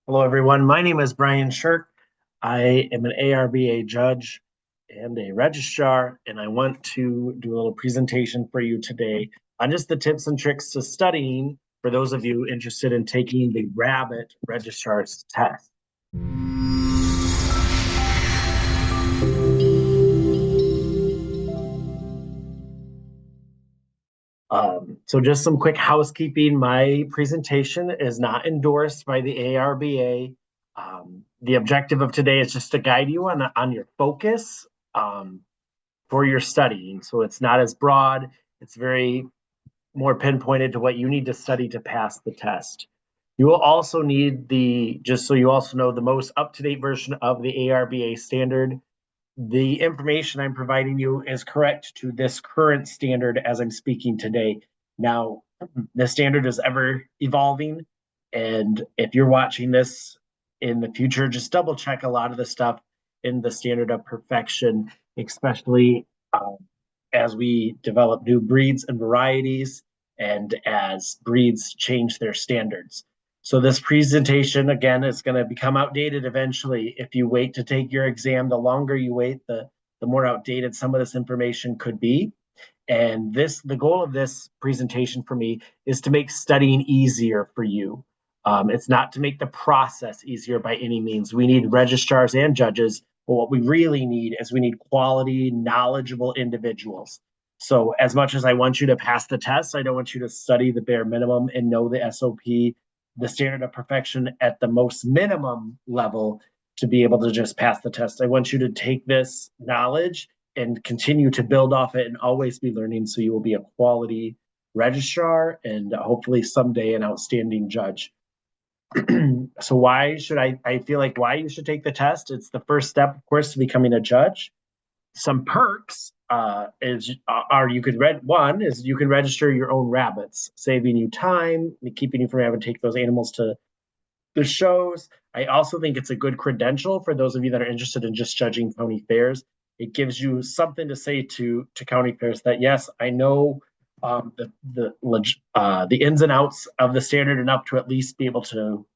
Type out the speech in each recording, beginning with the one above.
Hello, everyone. My name is Bryan Shirk. I am an ARBA judge and a registrar, and I want to do a little presentation for you today on just the tips and tricks to studying for those of you interested in taking the ARBA Registrars Test. So just some quick housekeeping. My presentation is not endorsed by the ARBA. The objective of today is just to guide you on your focus for your studying. So it's not as broad. It's very more pinpointed to what you need to study to pass the test. You will also need just so you also know, the most up-to-date version of the ARBA standard. The information I'm providing you is correct to this current standard as I'm speaking today. Now, the standard is ever evolving, and if you're watching this in the future, just double check a lot of the stuff in the standard of perfection, especially as we develop new breeds and varieties and as breeds change their standards. So this presentation, again, is going to become outdated eventually. If you wait to take your exam, the longer you wait, the more outdated some of this information could be. And the goal of this presentation for me is to make studying easier for you. It's not to make the process easier by any means. We need registrars and judges, but what we really need is we need quality, knowledgeable individuals. So as much as I want you to pass the test, I don't want you to study the bare minimum and know the SOP, the standard of perfection at the most minimum level to be able to just pass the test. I want you to take this knowledge and continue to build off it and always be learning, so you will be a quality registrar and hopefully someday an outstanding judge. So why should I feel like why you should take the test? It's the first step, of course, to becoming a judge. Some perks you could register your own rabbits, saving you time, keeping you from having to take those animals to the shows. I also think it's a good credential for those of you that are interested in just judging county fairs. It gives you something to say to county fairs that, yes, I know the ins and outs of the standard enough to at least be able to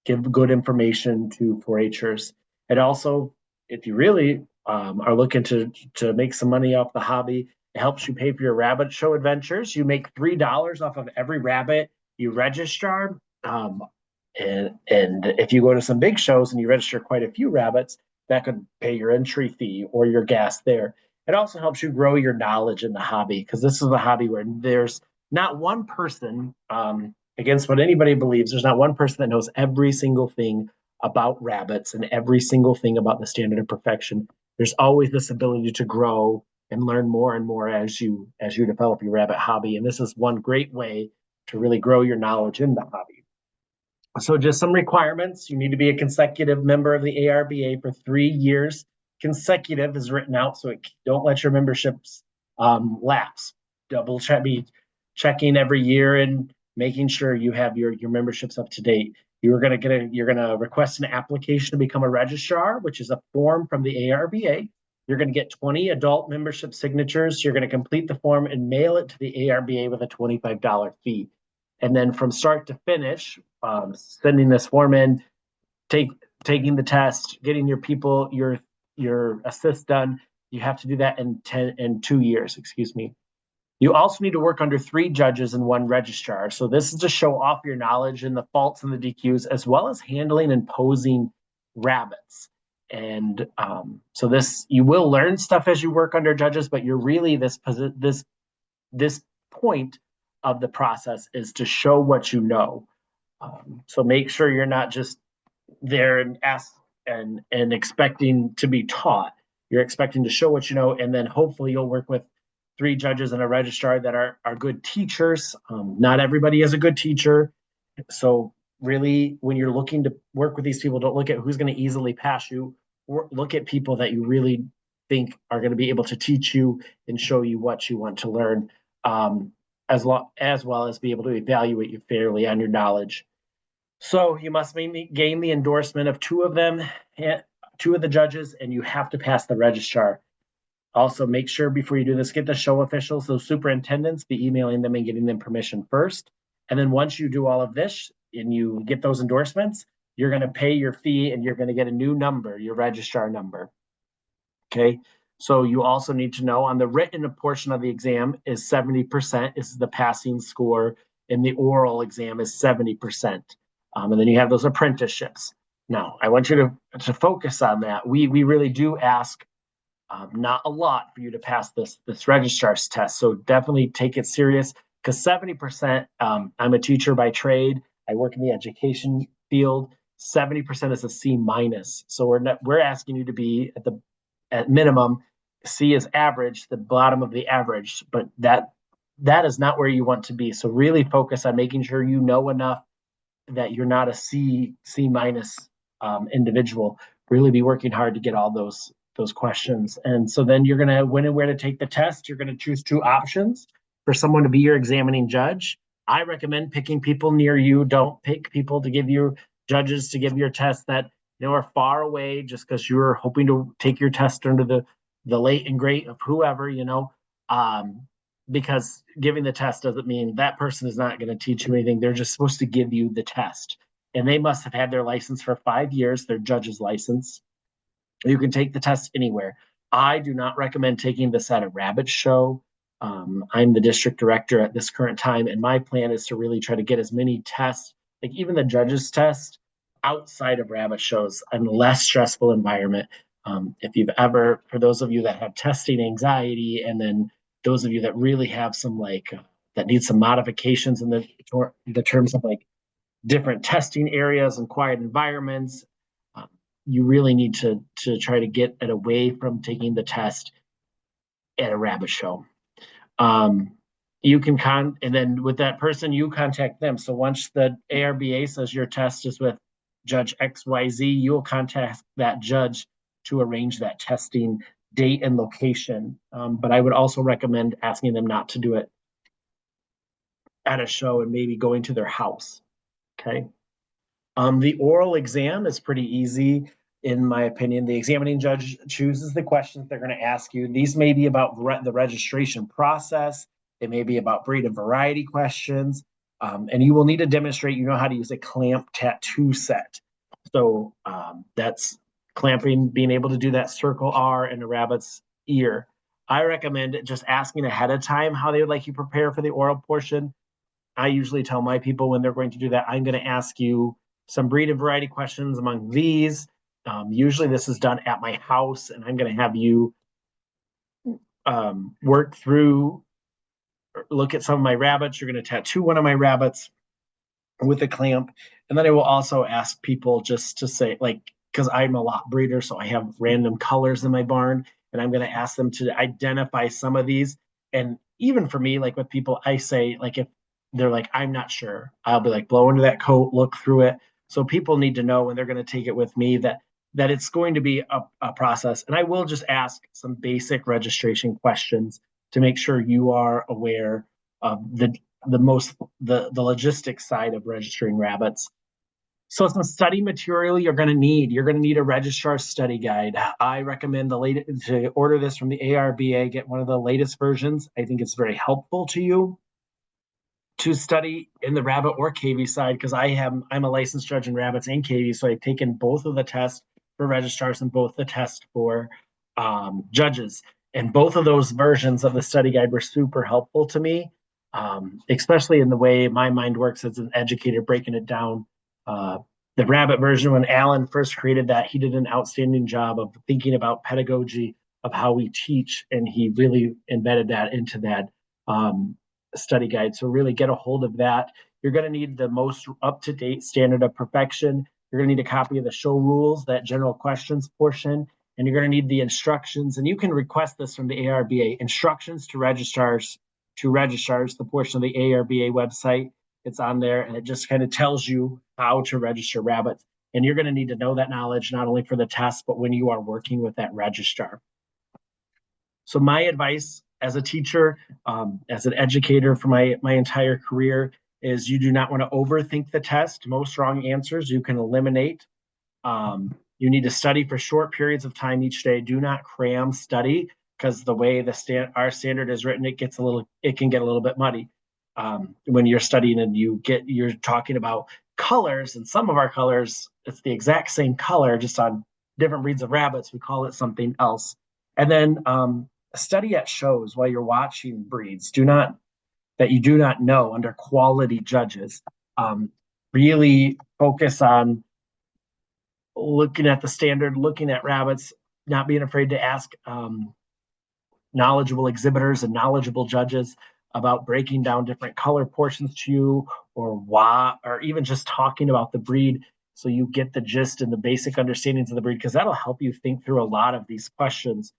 give good information to 4-Hers. And also, if you really are looking to make some money off the hobby, it helps you pay for your rabbit show adventures. You make $3 off of every rabbit you register. And if you go to some big shows and you register quite a few rabbits, that could pay your entry fee or your gas there. It also helps you grow your knowledge in the hobby, because this is a hobby where there's not one person, against what anybody believes, there's not one person that knows every single thing about rabbits and every single thing about the standard of perfection. There's always this ability to grow and learn more and more as you develop your rabbit hobby. And this is one great way to really grow your knowledge in the hobby. So just some requirements. You need to be a consecutive member of the ARBA for 3 years. Consecutive is written out, so don't let your memberships lapse. Be checking every year and making sure you have your memberships up to date. You're gonna request an application to become a registrar, which is a form from the ARBA. You're gonna get 20 adult membership signatures. You're gonna complete the form and mail it to the ARBA with a $25 fee. And then from start to finish, sending this form in, taking the test, getting your assist done, you have to do that in 2 years, excuse me. You also need to work under 3 judges and 1 registrar. So this is to show off your knowledge in the faults and the DQs, as well as handling and posing rabbits. And so you will learn stuff as you work under judges, but you're really this point of the process is to show what you know. So make sure you're not just there and expecting to be taught. You're expecting to show what you know, and then hopefully you'll work with 3 judges and a registrar that are good teachers. Not everybody is a good teacher. So really, when you're looking to work with these people, don't look at who's going to easily pass you, or look at people that you really think are going to be able to teach you and show you what you want to learn, as well as be able to evaluate you fairly on your knowledge. So you must gain the endorsement of 2 of them, 2 of the judges, and you have to pass the registrar. Also, make sure before you do this, get the show officials, those superintendents, be emailing them and getting them permission first. And then once you do all of this and you get those endorsements, you're going to pay your fee and you're going to get a new number, your registrar number. Okay. So you also need to know on the written portion of the exam is 70% is the passing score, and the oral exam is 70%. And then you have those apprenticeships. Now, I want you to focus on that. We really do ask not a lot for you to pass this registrar's test. So definitely take it serious, because 70%, I'm a teacher by trade. I work in the education field. 70% is a C minus. So we're asking you to be at minimum. C is average, the bottom of the average, but that is not where you want to be. So really focus on making sure you know enough that you're not a C minus individual. Really be working hard to get all those questions. And so then you're going to, when and where to take the test, you're going to choose two options for someone to be your examining judge. I recommend picking people near you. Don't pick people to give you judges to give your test that are far away just because you're hoping to take your test under the late and great of whoever, because giving the test doesn't mean that person is not going to teach you anything. They're just supposed to give you the test. And they must have had their license for 5 years, their judge's license. You can take the test anywhere. I do not recommend taking this at a rabbit show. I'm the district director at this current time, and my plan is to really try to get as many tests, like even the judge's test, outside of rabbit shows, a less stressful environment. If you've ever, for those of you that have testing anxiety, and then those of you that really have some that need some modifications in the terms of different testing areas and quiet environments, you really need to try to get it away from taking the test at a rabbit show. You can and then with that person, you contact them. So once the ARBA says your test is with Judge XYZ, you'll contact that judge to arrange that testing date and location. But I would also recommend asking them not to do it at a show and maybe going to their house. Okay. The oral exam is pretty easy, in my opinion. The examining judge chooses the questions they're going to ask you. These may be about the registration process. They may be about breed and variety questions. And you will need to demonstrate you know how to use a clamp tattoo set. So that's clamping, being able to do that circle R in a rabbit's ear. I recommend just asking ahead of time how they would like you prepare for the oral portion. I usually tell my people when they're going to do that, I'm going to ask you some breed and variety questions among these. Usually this is done at my house, and I'm going to have you work through, look at some of my rabbits. You're going to tattoo one of my rabbits with a clamp. And then I will also ask people just to say, because I'm a lot breeder, so I have random colors in my barn, and I'm going to ask them to identify some of these. And even for me, with people, I say, if they're I'm not sure, I'll be blow into that coat, look through it. So people need to know when they're going to take it with me that it's going to be a process. And I will just ask some basic registration questions to make sure you are aware of the logistics side of registering rabbits. So some study material you're going to need. You're going to need a registrar study guide. I recommend to order this from the ARBA, get one of the latest versions. I think it's very helpful to you to study in the rabbit or cavy side, because I'm a licensed judge in rabbits and cavy, so I've taken both of the tests for registrars and both the tests for judges. And both of those versions of the study guide were super helpful to me, especially in the way my mind works as an educator, breaking it down. The rabbit version, when Alan first created that, he did an outstanding job of thinking about pedagogy of how we teach, and he really embedded that into that study guide. So really get a hold of that. You're going to need the most up-to-date standard of perfection. You're going to need a copy of the show rules, that general questions portion, and you're going to need the instructions. And you can request this from the ARBA, instructions to registrars, the portion of the ARBA website. It's on there, and it just kind of tells you how to register rabbits. And you're going to need to know that knowledge not only for the test, but when you are working with that registrar. So my advice as a teacher, as an educator for my entire career, is you do not want to overthink the test. Most wrong answers you can eliminate. You need to study for short periods of time each day. Do not cram study, because the way our standard is written, it can get a little bit muddy when you're studying and you're talking about colors, and some of our colors it's the exact same color, just on different breeds of rabbits. We call it something else. And then study at shows while you're watching breeds. That you do not know under quality judges. Really focus on looking at the standard, looking at rabbits, not being afraid to ask knowledgeable exhibitors and knowledgeable judges about breaking down different color portions to you, or why, or even just talking about the breed so you get the gist and the basic understandings of the breed, because that'll help you think through a lot of these questions.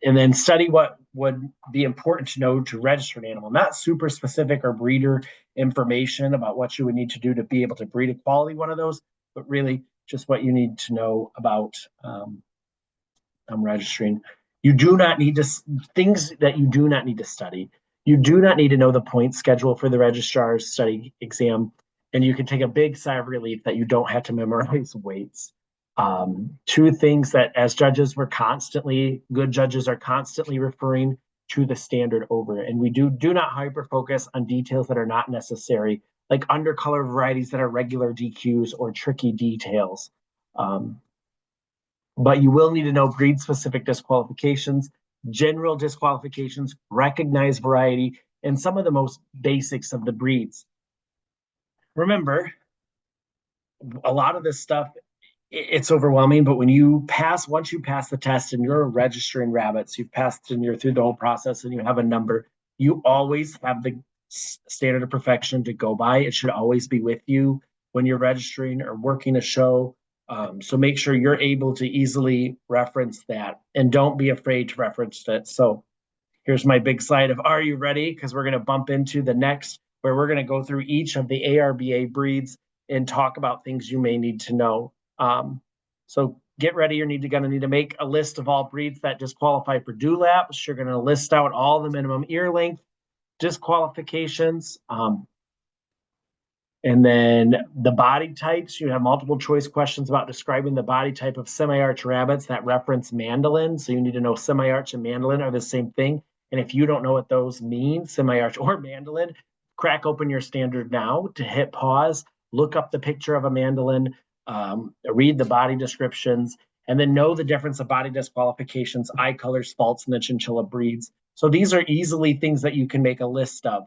And then study what would be important to know to register an animal, not super specific or breeder information about what you would need to do to be able to breed a quality one of those, but really just what you need to know about registering. You do not need to, things that you do not need to study. You do not need to know the point schedule for the registrar's study exam, and you can take a big sigh of relief that you don't have to memorize weights. Two things that as judges, good judges are constantly referring to the standard over, and we do not hyper focus on details that are not necessary, like undercolor varieties that are regular DQs or tricky details. But you will need to know breed specific disqualifications, general disqualifications, recognized variety, and some of the most basics of the breeds. Remember, a lot of this stuff, it's overwhelming, but once you pass the test and you're registering rabbits, you've passed and you're through the whole process and you have a number, you always have the standard of perfection to go by. It should always be with you when you're registering or working a show. So make sure you're able to easily reference that, and don't be afraid to reference it. So here's my big slide of, are you ready? Because we're going to bump into the next, where we're going to go through each of the ARBA breeds and talk about things you may need to know. So get ready. You're going to need to make a list of all breeds that disqualify for dewlaps. You're going to list out all the minimum ear length disqualifications. And then the body types, you have multiple choice questions about describing the body type of semi-arch rabbits that reference mandolin. So you need to know semi-arch and mandolin are the same thing. And if you don't know what those mean, semi-arch or mandolin, crack open your standard now to hit pause, look up the picture of a mandolin, read the body descriptions, and then know the difference of body disqualifications, eye colors, faults, and the chinchilla breeds. So these are easily things that you can make a list of.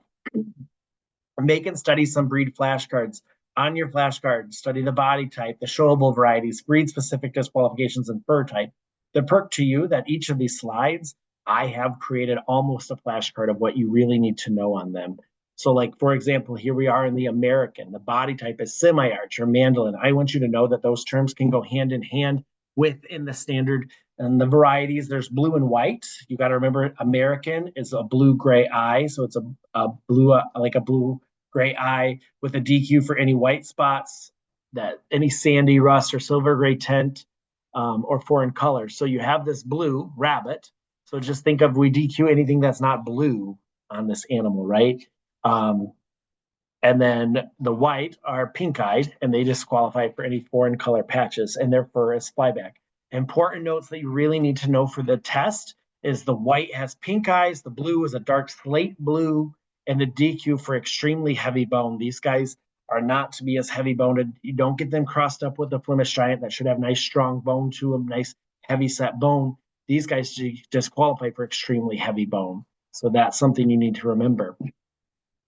Make and study some breed flashcards. On your flashcard, study the body type, the showable varieties, breed-specific disqualifications, and fur type. The perk to you that each of these slides, I have created almost a flashcard of what you really need to know on them. So like, for example, here we are in the American. The body type is semi-arch or mandolin. I want you to know that those terms can go hand in hand within the standard. And the varieties, there's blue and white. You got to remember, American is a blue-gray eye. So it's a blue, like a blue-gray eye with a DQ for any white spots, that any sandy, rust, or silver gray tint, or foreign colors. So you have this blue rabbit. So just think of, we DQ anything that's not blue on this animal, right? And then the white are pink-eyed, and they disqualify for any foreign color patches, and their fur is flyback. Important notes that you really need to know for the test is the white has pink eyes, the blue is a dark slate blue, and the DQ for extremely heavy bone. These guys are not to be as heavy boned. You don't get them crossed up with the Flemish Giant that should have nice strong bone to them, nice heavy set bone. These guys disqualify for extremely heavy bone. So that's something you need to remember.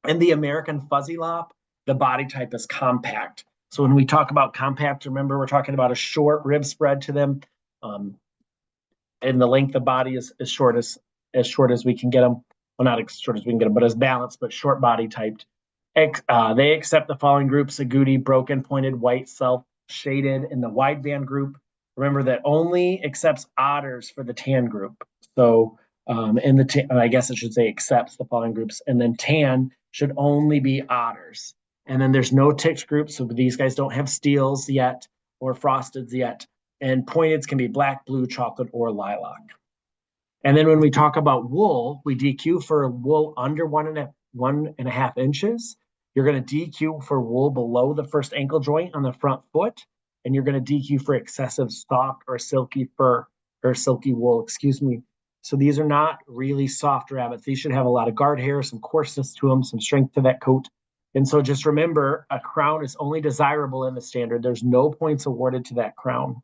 In the American Fuzzy Lop, the body type is compact. So when we talk about compact, remember we're talking about a short rib spread to them, and the length of body is as short as we can get them. Well, not as short as we can get them, but as balanced, but short body typed. They accept the following groups: agouti, broken, pointed, white, self, shaded. In the wideband group, remember that only accepts otters for the tan group. So in the I guess I should say accepts the following groups, and then tan should only be otters. And then there's no ticked groups, so these guys don't have steels yet or frosteds yet. And pointeds can be black, blue, chocolate, or lilac. And then when we talk about wool, we DQ for wool under 1.5 inches. You're going to DQ for wool below the first ankle joint on the front foot, and you're going to DQ for excessive soft or silky fur, or silky wool, excuse me. So these are not really soft rabbits. These should have a lot of guard hair, some coarseness to them, some strength to that coat. And so just remember, a crown is only desirable in the standard. There's no points awarded to that crown.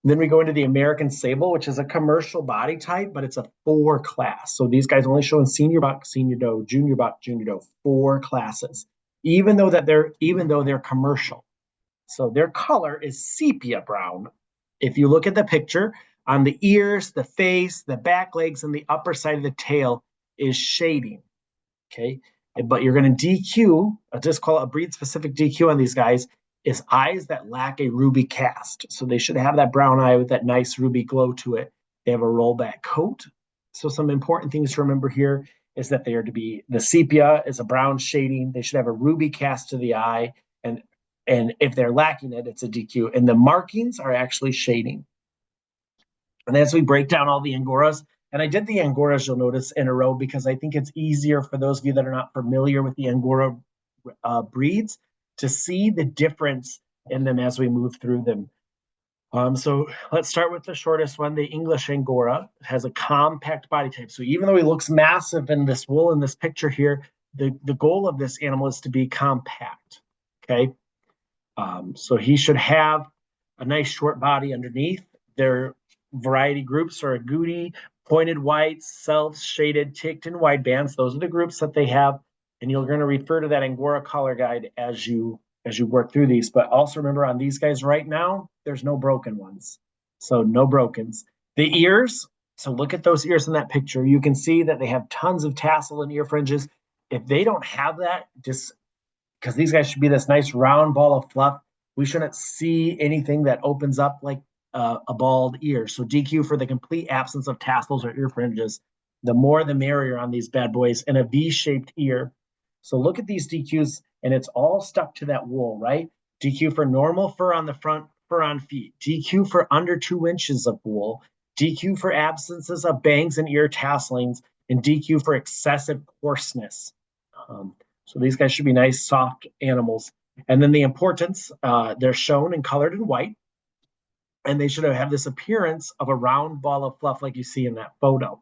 Then we go into the American Sable, which is a commercial body type, but it's a 4 class. So these guys only show in senior buck, senior doe, junior buck, junior doe, 4 classes, even though they're commercial. So their color is sepia brown. If you look at the picture, on the ears, the face, the back legs, and the upper side of the tail is shading. Okay, but you're going to DQ, just call it a breed-specific DQ on these guys, is eyes that lack a ruby cast. So they should have that brown eye with that nice ruby glow to it. They have a rollback coat. So some important things to remember here is that they are to be, the sepia is a brown shading. They should have a ruby cast to the eye. And if they're lacking it, it's a DQ. And the markings are actually shading. And as we break down all the Angoras, and I did the Angoras, you'll notice, in a row because I think it's easier for those of you that are not familiar with the Angora breeds to see the difference in them as we move through them. So let's start with the shortest one. The English Angora has a compact body type. So even though he looks massive in this wool in this picture here, the goal of this animal is to be compact. Okay. So he should have a nice short body underneath. Their variety groups are agouti, pointed whites, self-shaded, ticked, and wide bands. Those are the groups that they have. And you're going to refer to that Angora color guide as you work through these. But also remember, on these guys right now, there's no broken ones. So no brokens. The ears, so look at those ears in that picture. You can see that they have tons of tassel and ear fringes. If they don't have that, just because these guys should be this nice round ball of fluff, we shouldn't see anything that opens up like a bald ear. So DQ for the complete absence of tassels or ear fringes. The more the merrier on these bad boys. And a V-shaped ear. So look at these DQs, and it's all stuck to that wool, right? DQ for normal fur on the front, fur on feet. DQ for under 2 inches of wool. DQ for absences of bangs and ear tassellings. And DQ for excessive coarseness. So these guys should be nice, soft animals. And then the importance, they're shown and colored in white. And they should have this appearance of a round ball of fluff like you see in that photo.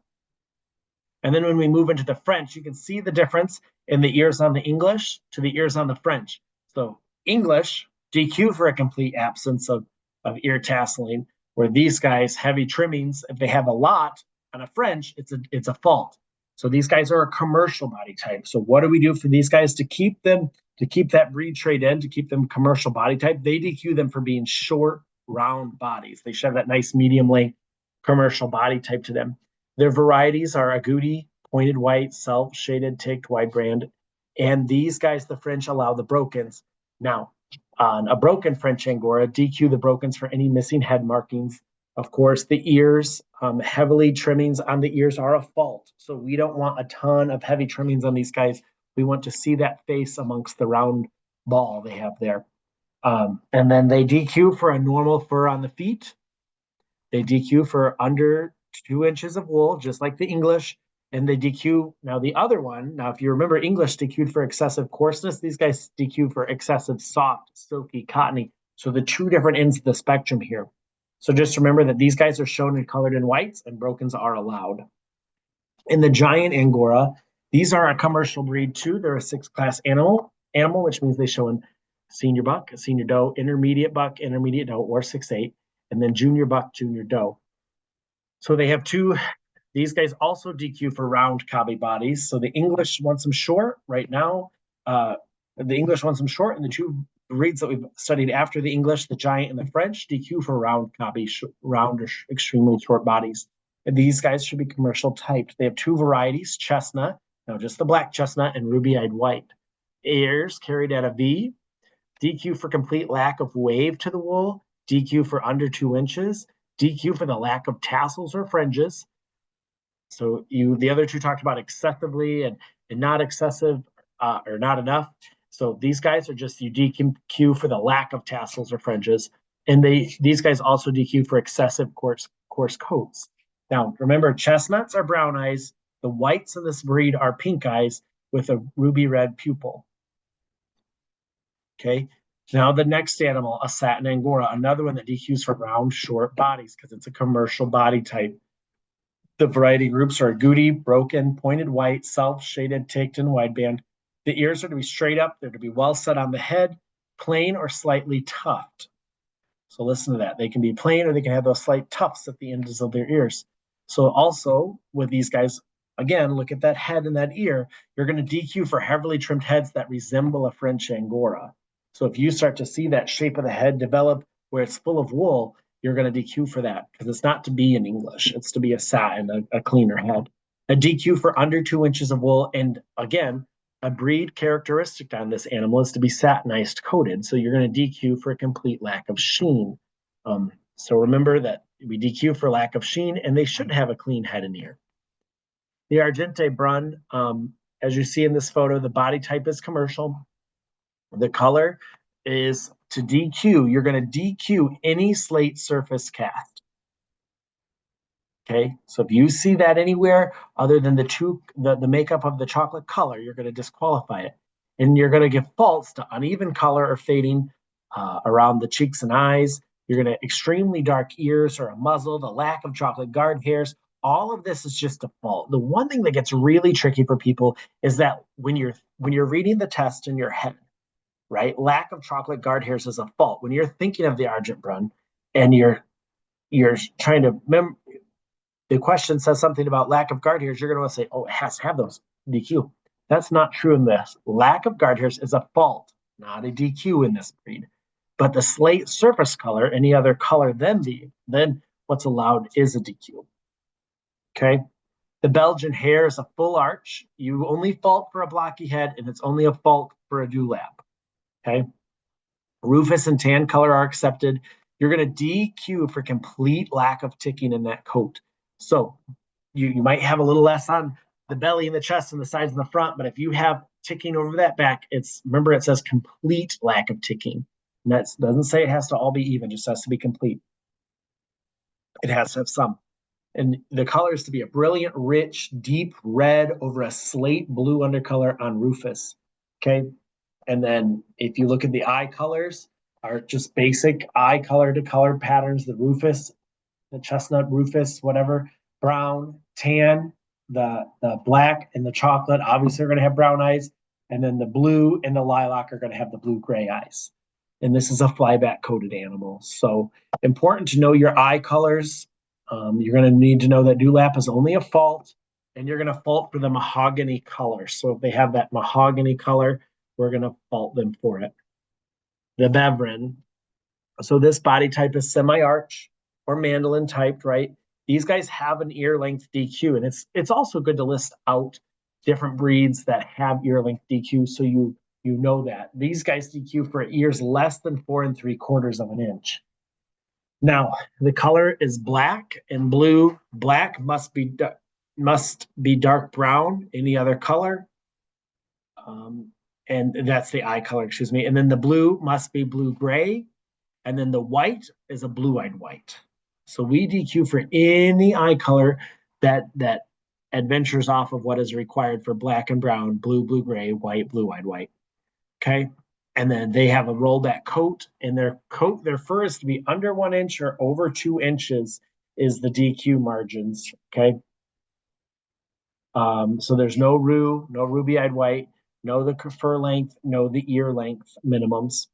And then when we move into the French, you can see the difference in the ears on the English to the ears on the French. So English, DQ for a complete absence of ear tasseling, where these guys, heavy trimmings, if they have a lot on a French, it's a fault. So these guys are a commercial body type. So what do we do for these guys to keep them, to keep that breed trait in, to keep them commercial body type? They DQ them for being short, round bodies. They should have that nice medium length commercial body type to them. Their varieties are agouti, pointed white, self-shaded, ticked, wide brand. And these guys, the French, allow the brokens. Now, on a broken French Angora, DQ the brokens for any missing head markings. Of course, the ears, heavily trimmings on the ears are a fault. So we don't want a ton of heavy trimmings on these guys. We want to see that face amongst the round ball they have there. And then they DQ for a normal fur on the feet. They DQ for under 2 inches of wool, just like the English. And they DQ, now the other one, now if you remember English DQ'd for excessive coarseness, these guys DQ for excessive soft, silky, cottony. So the 2 different ends of the spectrum here. So just remember that these guys are shown and colored in whites and brokens are allowed. In the giant Angora, these are a commercial breed too. They're a 6-class animal, which means they show in senior buck, senior doe, intermediate buck, intermediate doe, or 6'8", and then junior buck, junior doe. So they have 2. These guys also DQ for round cobby bodies. So the English wants them short right now. The English wants them short, and the 2 breeds that we've studied after the English, the giant and the French, DQ for round cobby, round or extremely short bodies. And these guys should be commercial typed. They have 2 varieties, chestnut, now just the black chestnut, and ruby-eyed white. Ears carried at a V. DQ for complete lack of wave to the wool. DQ for under 2 inches. DQ for the lack of tassels or fringes. So the other 2 talked about excessively and not excessive or not enough. So these guys are just, you DQ for the lack of tassels or fringes. And these guys also DQ for excessive coarse coats. Now, remember, chestnuts are brown eyes. The whites in this breed are pink eyes with a ruby red pupil. Okay. Now the next animal, a satin Angora, another one that DQs for round, short bodies because it's a commercial body type. The variety groups are agouti, broken, pointed white, self-shaded, ticked, and wideband. The ears are to be straight up. They're to be well set on the head, plain or slightly tufted. So listen to that. They can be plain or they can have those slight tufts at the ends of their ears. So also with these guys, again, look at that head and that ear. You're going to DQ for heavily trimmed heads that resemble a French Angora. So if you start to see that shape of the head develop where it's full of wool, you're going to DQ for that because it's not to be in English. It's to be a satin, a cleaner head. A DQ for under 2 inches of wool. And again, a breed characteristic on this animal is to be satinized coated. So you're going to DQ for a complete lack of sheen. So remember that we DQ for lack of sheen, and they should have a clean head and ear. The Argente Brun, as you see in this photo, the body type is commercial. The color is to DQ. You're going to DQ any slate surface cast. Okay, so if you see that anywhere other than the makeup of the chocolate color, you're going to disqualify it. And you're going to give faults to uneven color or fading around the cheeks and eyes. You're going to extremely dark ears or a muzzle, the lack of chocolate guard hairs. All of this is just a fault. The one thing that gets really tricky for people is that when you're reading the test in your head, right? Lack of chocolate guard hairs is a fault. When you're thinking of the Argente Brun and you're trying to remember, the question says something about lack of guard hairs, you're going to want to say, oh, it has to have those, DQ. That's not true in this. Lack of guard hairs is a fault, not a DQ in this breed. But the slate surface color, any other color than what's allowed is a DQ. Okay? The Belgian Hare is a full arch. You only fault for a blocky head, and it's only a fault for a dewlap. Okay? Rufous and tan color are accepted. You're going to DQ for complete lack of ticking in that coat. So you might have a little less on the belly and the chest and the sides and the front, but if you have ticking over that back, remember it says complete lack of ticking. And that doesn't say it has to all be even, just has to be complete. It has to have some. And the color is to be a brilliant, rich, deep red over a slate blue undercolor on rufous. Okay. And then if you look at the eye colors, are just basic eye color to color patterns, the rufous, the chestnut, rufous, whatever, brown, tan, the black and the chocolate, obviously are going to have brown eyes. And then the blue and the lilac are going to have the blue-gray eyes. And this is a flyback coated animal. So important to know your eye colors. You're going to need to know that dewlap is only a fault, and you're going to fault for the mahogany color. So if they have that mahogany color, we're going to fault them for it. The Beveren. So this body type is semi-arch or mandolin typed, right? These guys have an ear length DQ, and it's also good to list out different breeds that have ear length DQ, so you know that. These guys DQ for ears less than 4 3/4 inches. Now, the color is black and blue. Black must be dark brown, any other color. And that's the eye color, excuse me. And then the blue must be blue-gray. And then the white is a blue-eyed white. So we DQ for any eye color that adventures off of what is required for black and brown, blue, blue-gray, white, blue-eyed white. Okay? And then they have a rollback coat, and their fur is to be under 1 inch or over 2 inches is the DQ margins. Okay? So there's no ruby-eyed white, no the fur length, no the ear length minimums.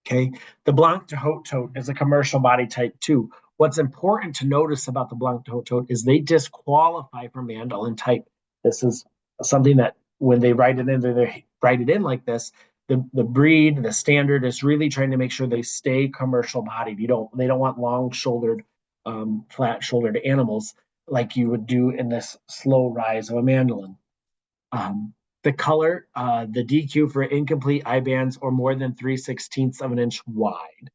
Okay, the Blanc de Hotot is a commercial body type too. What's important to notice about the Blanc de Hotot is they disqualify for mandolin type. This is something that when they write it in, they write it in like this. The breed, the standard is really trying to make sure they stay commercial bodied. They don't want long-shouldered, flat-shouldered animals like you would do in this slow rise of a mandolin. The color, the DQ for incomplete eye bands or more than 3/16 of an inch wide.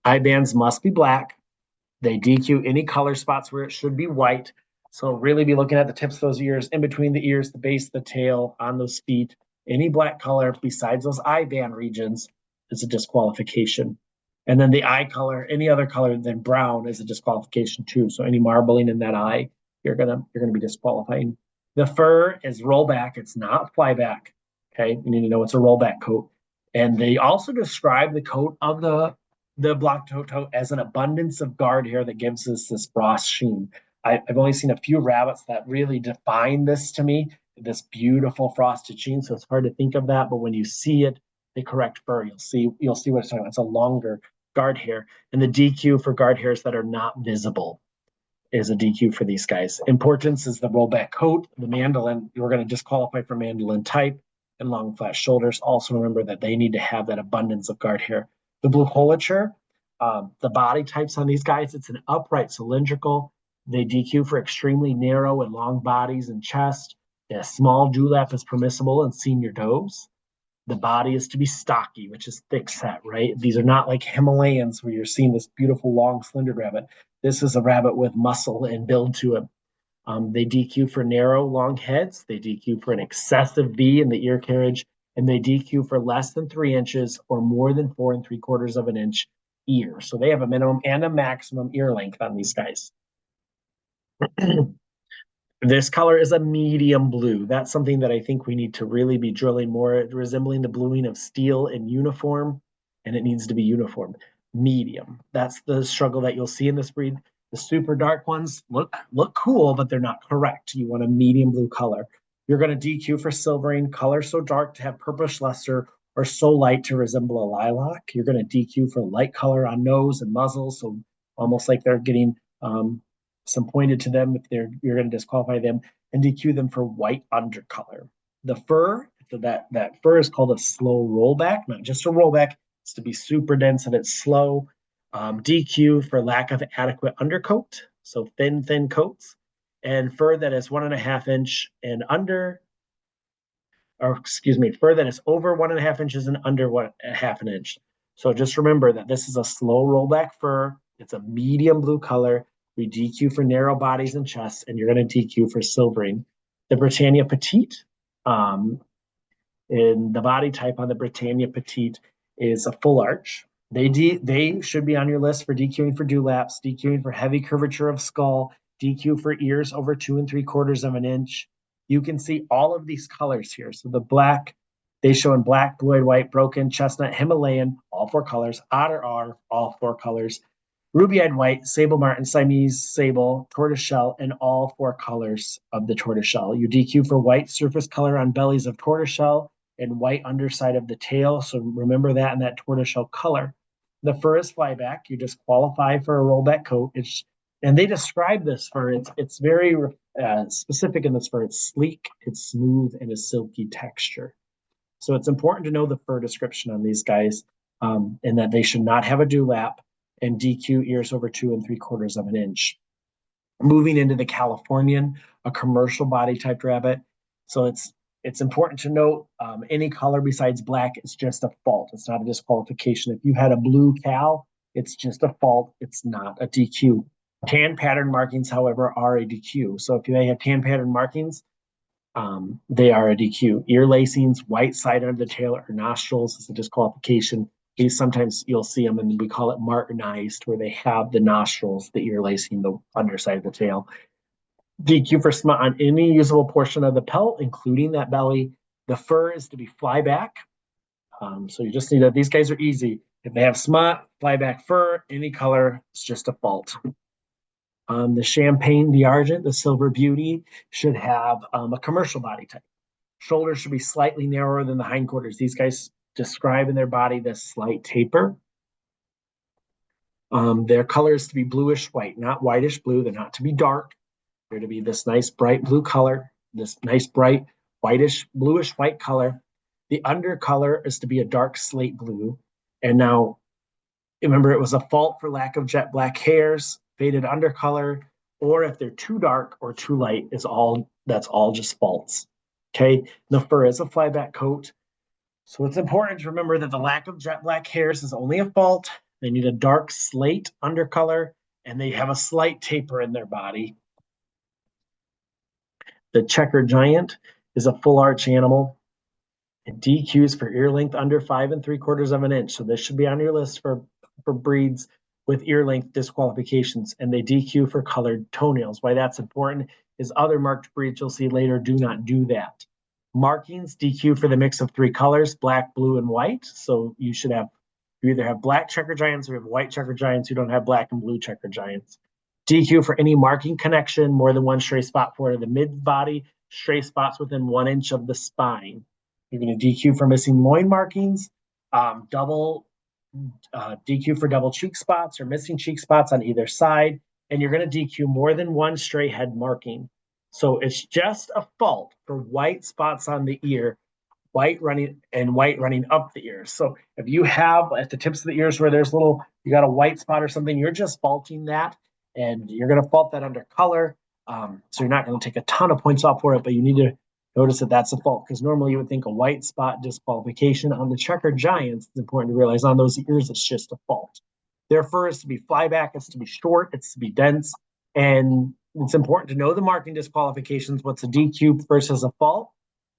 Eye bands must be black. They DQ any color spots where it should be white. So really be looking at the tips of those ears, in between the ears, the base, the tail, on those feet. Any black color besides those eye band regions is a disqualification. And then the eye color, any other color than brown is a disqualification too. So any marbling in that eye, you're gonna be disqualifying. The fur is rollback. It's not flyback. Okay, you need to know it's a rollback coat. And they also describe the coat of the Blanc de Hotot as an abundance of guard hair that gives us this frost sheen. I've only seen a few rabbits that really define this to me. this beautiful frosted sheen. So it's hard to think of that, but when you see it, the correct fur, you'll see what it's talking about. It's a longer guard hair, and the DQ for guard hairs that are not visible is a DQ for these guys. Importance is the rollback coat, the mandolin. You're going to disqualify for mandolin type and long flat shoulders. Also remember that they need to have that abundance of guard hair. The blue Holicer, the body types on these guys, it's an upright cylindrical. They DQ for extremely narrow and long bodies and chest. A small dewlap is permissible in senior does. The body is to be stocky, which is thick set, right? These are not like Himalayans where you're seeing this beautiful long slender rabbit. This is a rabbit with muscle and build to it. They DQ for narrow, long heads. They DQ for an excessive V in the ear carriage, and they DQ for less than 3 inches or more than 4 3/4 of an inch ear. So they have a minimum and a maximum ear length on these guys. This color is a medium blue. That's something that I think we need to really be drilling more, resembling the bluing of steel in uniform, and it needs to be uniform. Medium. That's the struggle that you'll see in this breed. The super dark ones look cool, but they're not correct. You want a medium blue color. You're going to DQ for silvering, color so dark to have purplish luster or so light to resemble a lilac. You're going to DQ for light color on nose and muzzle, so almost like they're getting some pointed to them. If you're going to disqualify them, and DQ them for white undercolor. The fur, so that fur is called a slow rollback, not just a rollback. It's to be super dense and it's slow. DQ for lack of adequate undercoat, so thin coats, and fur that is 1.5 inch and under, or excuse me, fur that is over 1.5 inches and under 1/2 an inch. So just remember that this is a slow rollback fur. It's a medium blue color. We DQ for narrow bodies and chests, and you're going to DQ for silvering. The Britannia Petite, in the body type on the Britannia Petite is a full arch. They should be on your list for DQing for dewlaps, DQing for heavy curvature of skull, DQ for ears over 2 3/4 of an inch. You can see all of these colors here. So the black, they show in black, blue, white, broken, chestnut, Himalayan, all 4 colors, otter R, all 4 colors, ruby-eyed white, sable martin, Siamese, sable, tortoiseshell, and all 4 colors of the tortoiseshell. You DQ for white surface color on bellies of tortoiseshell and white underside of the tail. So remember that in that tortoiseshell color. The fur is flyback. You just qualify for a rollback coat. And they describe this fur. It's very specific in this fur. It's sleek, it's smooth, and a silky texture. So it's important to know the fur description on these guys, and that they should not have a dewlap, and DQ ears over 2 3/4 of an inch. Moving into the Californian, a commercial body type rabbit. So it's important to note any color besides black is just a fault. It's not a disqualification. If you had a blue cow, it's just a fault. It's not a DQ. Tan pattern markings, however, are a DQ. So if they have tan pattern markings, they are a DQ. Ear lacings, white side under the tail or nostrils is a disqualification. Sometimes you'll see them, and we call it martinized, where they have the nostrils, the ear lacing, the underside of the tail. DQ for smut on any usable portion of the pelt, including that belly. The fur is to be flyback. So you just need that. These guys are easy. If they have smut, flyback fur, any color, it's just a fault. The champagne, the argent, the silver beauty should have a commercial body type. Shoulders should be slightly narrower than the hindquarters. These guys describe in their body this slight taper. Their color is to be bluish white, not whitish blue. They're not to be dark. They're to be this nice bright blue color, this nice bright whitish, bluish white color. The undercolor is to be a dark slate blue. And now, remember, it was a fault for lack of jet black hairs, faded undercolor, or if they're too dark or too light, that's all just faults. Okay, the fur is a flyback coat. So it's important to remember that the lack of jet black hairs is only a fault. They need a dark slate undercolor, and they have a slight taper in their body. The Checkered Giant is a full arch animal. It DQs for ear length under 5 3/4 of an inch. So this should be on your list for breeds with ear length disqualifications, and they DQ for colored toenails. Why that's important is other marked breeds you'll see later do not do that. Markings DQ for the mix of 3 colors, black, blue, and white. So you either have black Checkered Giants or you have white Checkered Giants. You don't have black and blue Checkered Giants. DQ for any marking connection, more than one stray spot for the mid body, stray spots within 1 inch of the spine. You're going to DQ for missing loin markings, double DQ for double cheek spots or missing cheek spots on either side, and you're going to DQ more than one stray head marking. So it's just a fault for white spots on the ear, white running up the ears. So if you have at the tips of the ears where there's you got a white spot or something, you're just faulting that, and you're going to fault that under color. So you're not going to take a ton of points off for it, but you need to notice that that's a fault, because normally you would think a white spot disqualification. On the Checkered Giants, it's important to realize on those ears, it's just a fault. Their fur is to be flyback, it's to be short, it's to be dense, and it's important to know the marking disqualifications, what's a DQ versus a fault,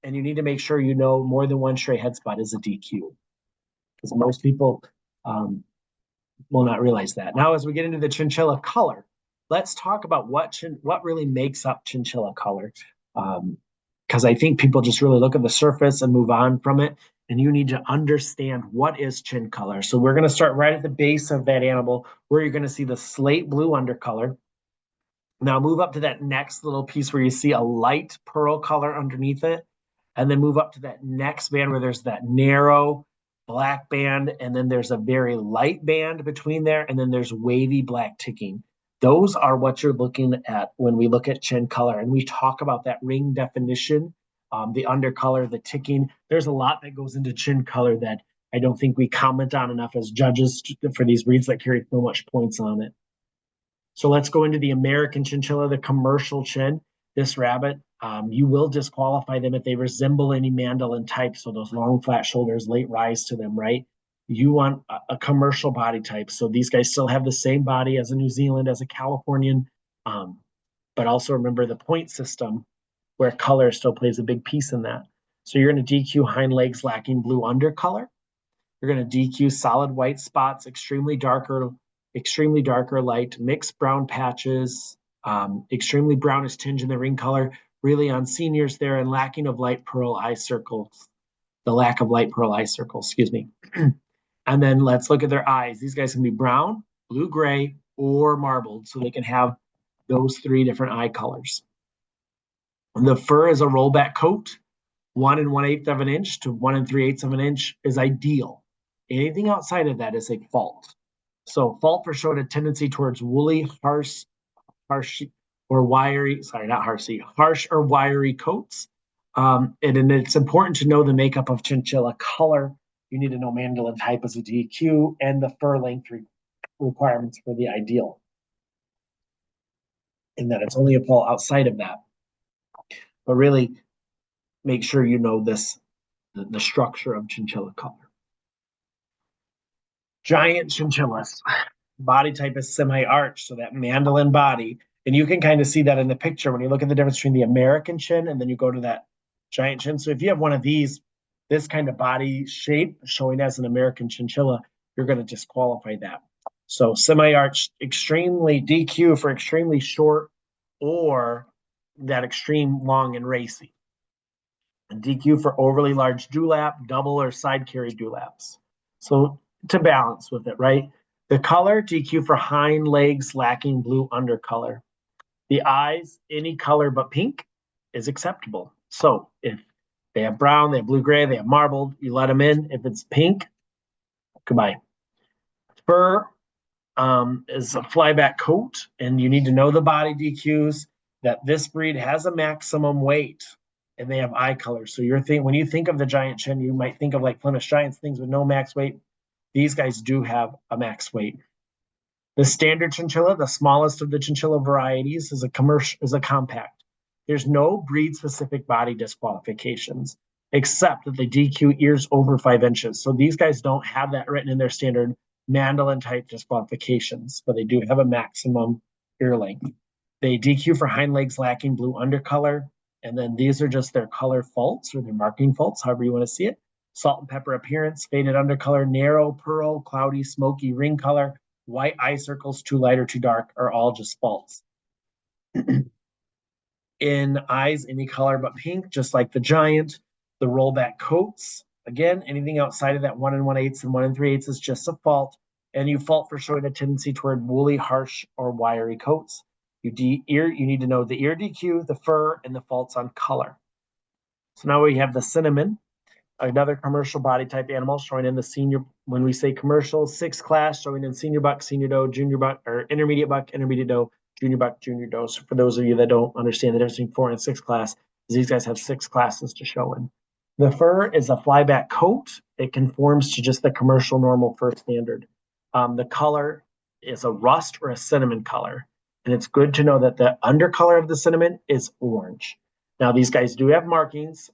and you need to make sure you know more than one stray head spot is a DQ, because most people will not realize that. Now, as we get into the chinchilla color, let's talk about what really makes up chinchilla color. Because I think people just really look at the surface and move on from it, and you need to understand what is chin color. So we're going to start right at the base of that animal, where you're going to see the slate blue undercolor. Now move up to that next little piece where you see a light pearl color underneath it, and then move up to that next band where there's that narrow black band, and then there's a very light band between there, and then there's wavy black ticking. Those are what you're looking at when we look at chin color, and we talk about that ring definition, the undercolor, the ticking. There's a lot that goes into chin color that I don't think we comment on enough as judges for these breeds that carry so much points on it. So let's go into the American chinchilla, the commercial chin. This rabbit, you will disqualify them if they resemble any mandolin type, so those long flat shoulders, late rise to them, right? You want a commercial body type. So these guys still have the same body as a New Zealand, as a Californian, but also remember the point system where color still plays a big piece in that. So you're going to DQ hind legs lacking blue undercolor. You're going to DQ solid white spots, extremely darker light, mixed brown patches, extremely brownish tinge in the ring color, really on seniors there, and lacking of light pearl eye circles. The lack of light pearl eye circles, excuse me. And then let's look at their eyes. These guys can be brown, blue-gray, or marbled, so they can have those 3 different eye colors. And the fur is a rollback coat. 1 1/8 of an inch to 1 3/8 of an inch is ideal. Anything outside of that is a fault. So fault for showing a tendency towards woolly, harsh or wiry coats. And it's important to know the makeup of chinchilla color. You need to know mandolin type as a DQ and the fur length requirements for the ideal. And that it's only a fault outside of that. But really make sure you know the structure of chinchilla color. Giant chinchillas. Body type is semi-arch, so that mandolin body. And you can kind of see that in the picture when you look at the difference between the American chin and then you go to that giant chin. So if you have one of these, this kind of body shape showing as an American chinchilla, you're going to disqualify that. So semi-arch, extremely DQ for extremely short, or that extreme long and racy. And DQ for overly large dewlap, double or side carry dewlaps. So to balance with it, right? The color, DQ for hind legs lacking blue undercolor. The eyes, any color but pink is acceptable. So if they have brown, they have blue-gray, they have marbled, you let them in. If it's pink, goodbye. Fur is a flyback coat, and you need to know the body DQs, that this breed has a maximum weight, and they have eye color. So when you think of the giant chin, you might think of like Flemish Giants, things with no max weight. These guys do have a max weight. The standard chinchilla, the smallest of the chinchilla varieties, is a compact. There's no breed-specific body disqualifications, except that they DQ ears over 5 inches. So these guys don't have that written in their standard mandolin-type disqualifications, but they do have a maximum ear length. They DQ for hind legs lacking blue undercolor, and then these are just their color faults or their marking faults, however you want to see it. Salt and pepper appearance, faded undercolor, narrow pearl, cloudy, smoky ring color, white eye circles, too light or too dark, are all just faults. In eyes, any color but pink, just like the giant. The rollback coats, again, anything outside of that 1 1/8 and 1 3/8 is just a fault. And you fault for showing a tendency toward woolly, harsh, or wiry coats. You need to know the ear DQ, the fur, and the faults on color. So now we have the cinnamon, another commercial body type animal showing in the senior, when we say commercial, 6 class, showing in senior buck, senior doe, junior buck, or intermediate buck, intermediate doe, junior buck, junior doe. So for those of you that don't understand the difference between 4 and 6 class, these guys have 6 classes to show in. The fur is a flyback coat. It conforms to just the commercial normal fur standard. The color is a rust or a cinnamon color. And it's good to know that the undercolor of the cinnamon is orange. Now, these guys do have markings.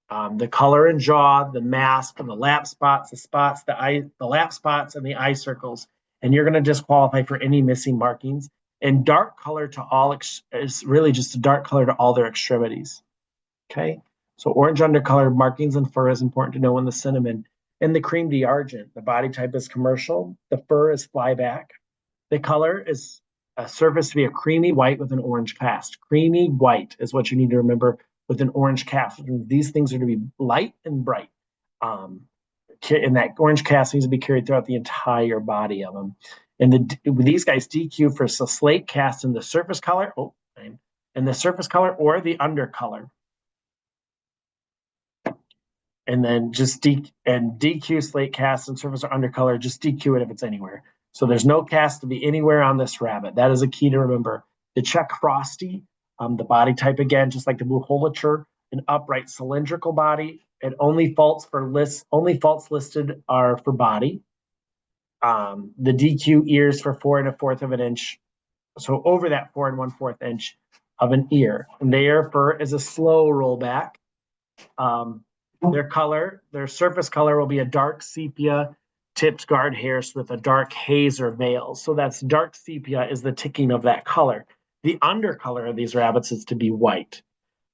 The color and jaw, the mask, and the lap spots, the lap spots, and the eye circles. And you're going to disqualify for any missing markings. And dark color to all is really just a dark color to all their extremities. Okay, so orange undercolor, markings and fur is important to know in the cinnamon. In the Creme d'Argent, the body type is commercial. The fur is flyback. The color is a surface to be a creamy white with an orange cast. Creamy white is what you need to remember with an orange cast. These things are to be light and bright. And that orange cast needs to be carried throughout the entire body of them. And these guys DQ for slate cast in the surface color, and the surface color or the undercolor. And then just DQ slate cast and surface or undercolor, just DQ it if it's anywhere. So there's no cast to be anywhere on this rabbit. That is a key to remember. The Czech Frosty, the body type again, just like the blue Holicer, an upright cylindrical body. And only faults listed are for body. The DQ ears for 4 1/4 of an inch. So over that 4 1/4 inch of an ear. And their fur is a slow rollback. Their surface color will be a dark sepia tipped guard hairs with a dark haze or veil. So that's dark sepia is the ticking of that color. The undercolor of these rabbits is to be white.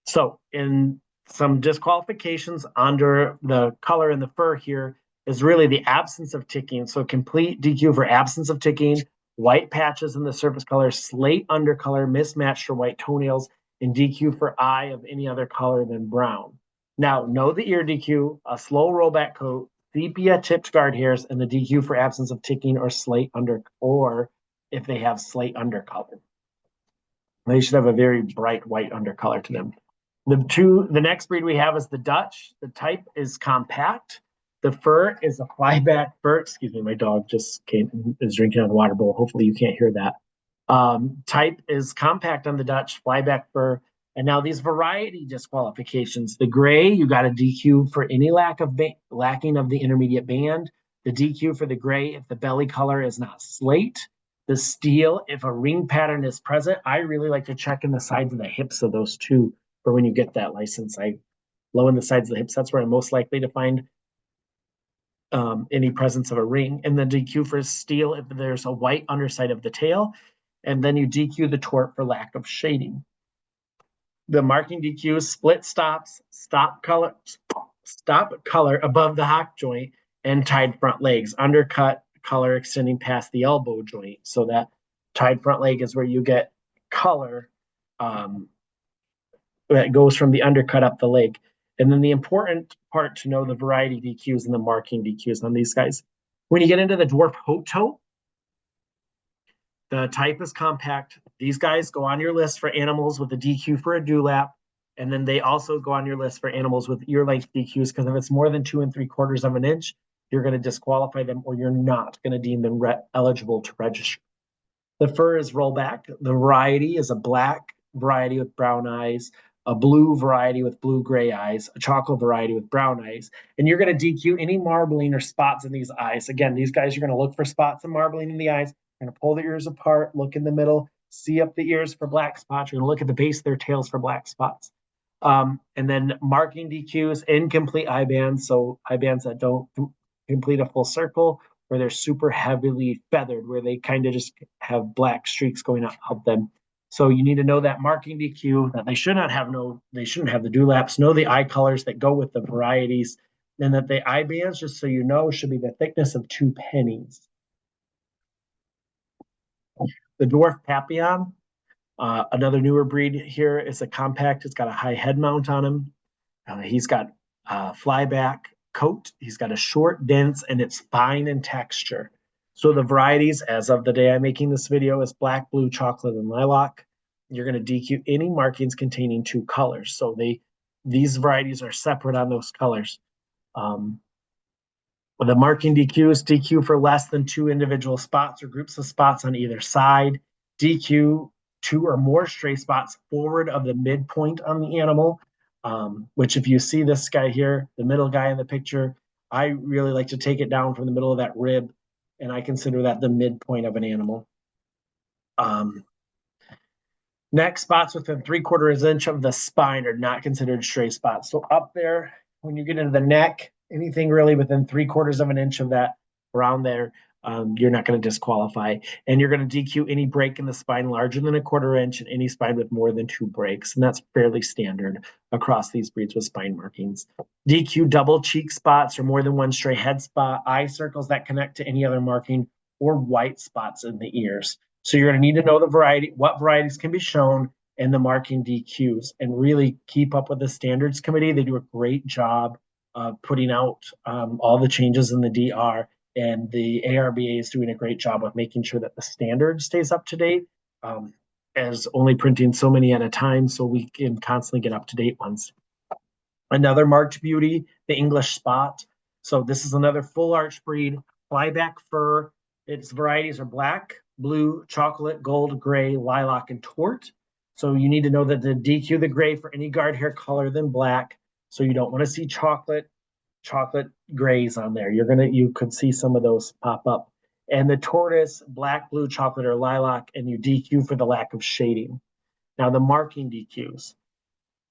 So in some disqualifications under the color in the fur here is really the absence of ticking. So complete DQ for absence of ticking, white patches in the surface color, slate undercolor, mismatched or white toenails, and DQ for eye of any other color than brown. Now, know the ear DQ, a slow rollback coat, sepia tipped guard hairs, and the DQ for absence of ticking or slate or if they have slate undercolor. They should have a very bright white undercolor to them. The next breed we have is the Dutch. The type is compact. The fur is a flyback fur. Excuse me, my dog just is drinking out of the water bowl. Hopefully you can't hear that. Type is compact on the Dutch, flyback fur. And now these variety disqualifications. The gray, you got a DQ for any lacking of the intermediate band. The DQ for the gray if the belly color is not slate. The steel, if a ring pattern is present. I really like to check in the sides of the hips of those two for when you get that license. I low in the sides of the hips. That's where I'm most likely to find any presence of a ring. And then DQ for steel if there's a white underside of the tail. And then you DQ the tort for lack of shading. The marking DQ split stops, stop color above the hock joint, and tied front legs. Undercut color extending past the elbow joint. So that tied front leg is where you get color that goes from the undercut up the leg. And then the important part to know the variety DQs and the marking DQs on these guys. When you get into the Dwarf Hotot, the type is compact. These guys go on your list for animals with a DQ for a dewlap, and then they also go on your list for animals with ear length DQs because if it's more than 2 3/4 of an inch, you're going to disqualify them or you're not going to deem them eligible to register. The fur is rollback. The variety is a black variety with brown eyes, a blue variety with blue-gray eyes, a chocolate variety with brown eyes, and you're going to DQ any marbling or spots in these eyes. Again, these guys, you're going to look for spots and marbling in the eyes. You're going to pull the ears apart, look in the middle, see up the ears for black spots. You're going to look at the base of their tails for black spots. And then marking DQs, incomplete eye bands, so eye bands that don't complete a full circle, where they're super heavily feathered, where they kind of just have black streaks going up them. So you need to know that marking DQ, that they shouldn't have the dewlaps, know the eye colors that go with the varieties, and that the eye bands, just so you know, should be the thickness of 2 pennies. The Dwarf Papillon, another newer breed here, is a compact. It's got a high head mount on him. He's got a flyback coat. He's got a short, dense, and it's fine in texture. So the varieties, as of the day I'm making this video, is black, blue, chocolate, and lilac. you're going to DQ any markings containing 2 colors. So these varieties are separate on those colors. The marking DQs, DQ for less than 2 individual spots or groups of spots on either side. DQ 2 or more stray spots forward of the midpoint on the animal, which if you see this guy here, the middle guy in the picture, I really like to take it down from the middle of that rib, and I consider that the midpoint of an animal. Next, spots within 3/4 inch of the spine are not considered stray spots. So up there, when you get into the neck, anything really within 3/4 of an inch of that around there, you're not going to disqualify. And you're going to DQ any break in the spine larger than 1/4 inch and any spine with more than 2 breaks. And that's fairly standard across these breeds with spine markings. DQ double cheek spots or more than 1 stray head spot, eye circles that connect to any other marking, or white spots in the ears. So you're going to need to know the variety, what varieties can be shown, and the marking DQs, and really keep up with the standards committee. They do a great job putting out all the changes in the DR, and the ARBA is doing a great job of making sure that the standard stays up to date, as only printing so many at a time, so we can constantly get up to date ones. Another marked beauty, the English spot. So this is another full arch breed, flyback fur. Its varieties are black, blue, chocolate, gold, gray, lilac, and tort. So you need to know that the DQ the gray for any guard hair color than black. So you don't want to see chocolate grays on there. You could see some of those pop up. And the tortoise, black, blue, chocolate, or lilac, and you DQ for the lack of shading. Now the marking DQs.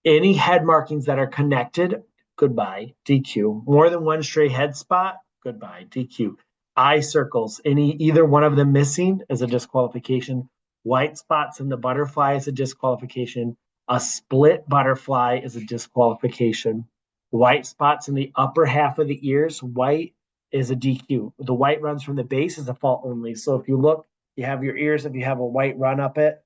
Any head markings that are connected, goodbye, DQ. More than 1 stray head spot, goodbye, DQ. Eye circles, either one of them missing is a disqualification. White spots in the butterfly is a disqualification. A split butterfly is a disqualification. White spots in the upper half of the ears, white is a DQ. The white runs from the base is a fault only. So if you look, you have your ears, if you have a white run up it,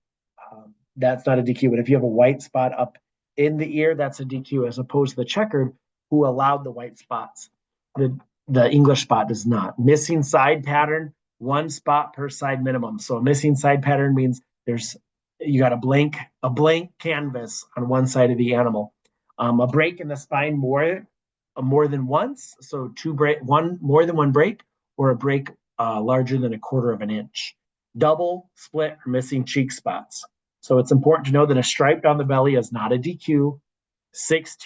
that's not a DQ. But if you have a white spot up in the ear, that's a DQ, as opposed to the checkered, who allowed the white spots. The English spot does not. Missing side pattern, 1 spot per side minimum. So a missing side pattern means you got a blank canvas on one side of the animal. A break in the spine more than once, so more than 1 break, or a break larger than 1/4 inch. Double, split, or missing cheek spots. So it's important to know that a stripe down the belly is not a DQ. 6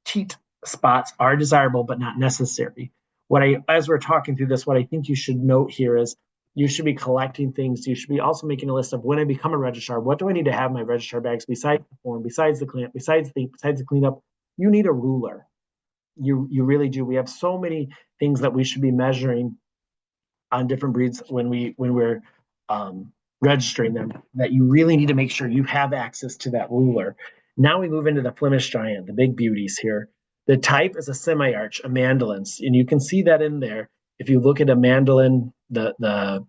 teat spots are desirable but not necessary. As we're talking through this, what I think you should note here is you should be collecting things. You should be also making a list of, when I become a registrar, what do I need to have in my registrar bags besides the form, besides the clamp, besides the cleanup? You need a ruler. You really do. We have so many things that we should be measuring on different breeds when we're registering them, that you really need to make sure you have access to that ruler. Now we move into the Flemish Giant, the big beauties here. The type is a semi-arch, a mandolin, and you can see that in there. If you look at a mandolin, the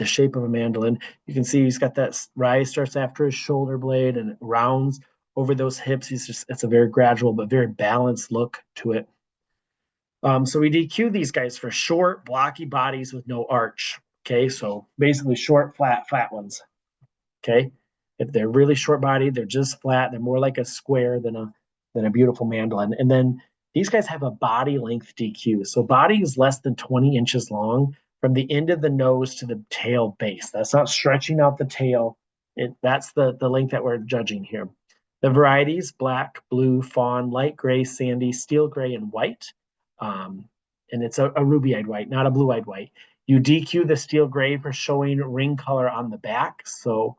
shape of a mandolin, you can see he's got that rise starts after his shoulder blade and it rounds over those hips. It's a very gradual but very balanced look to it. So we DQ these guys for short, blocky bodies with no arch. Okay, so basically short, flat ones. Okay, if they're really short body, they're just flat. They're more like a square than a beautiful mandolin. And then these guys have a body length DQ. So body is less than 20 inches long from the end of the nose to the tail base. That's not stretching out the tail. That's the length that we're judging here. The varieties, black, blue, fawn, light gray, sandy, steel gray, and white. And it's a ruby-eyed white, not a blue-eyed white. You DQ the steel gray for showing ring color on the back. So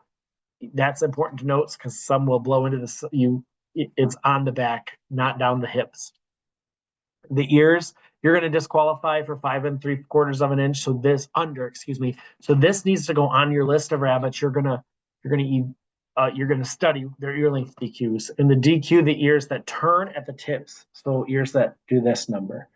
that's important to note because some will blow into it's on the back, not down the hips. The ears, you're going to disqualify for 5 3/4 inch. So this So this needs to go on your list of rabbits. You're going to study their ear length DQs, and the DQ the ears that turn at the tips. So ears that do this number.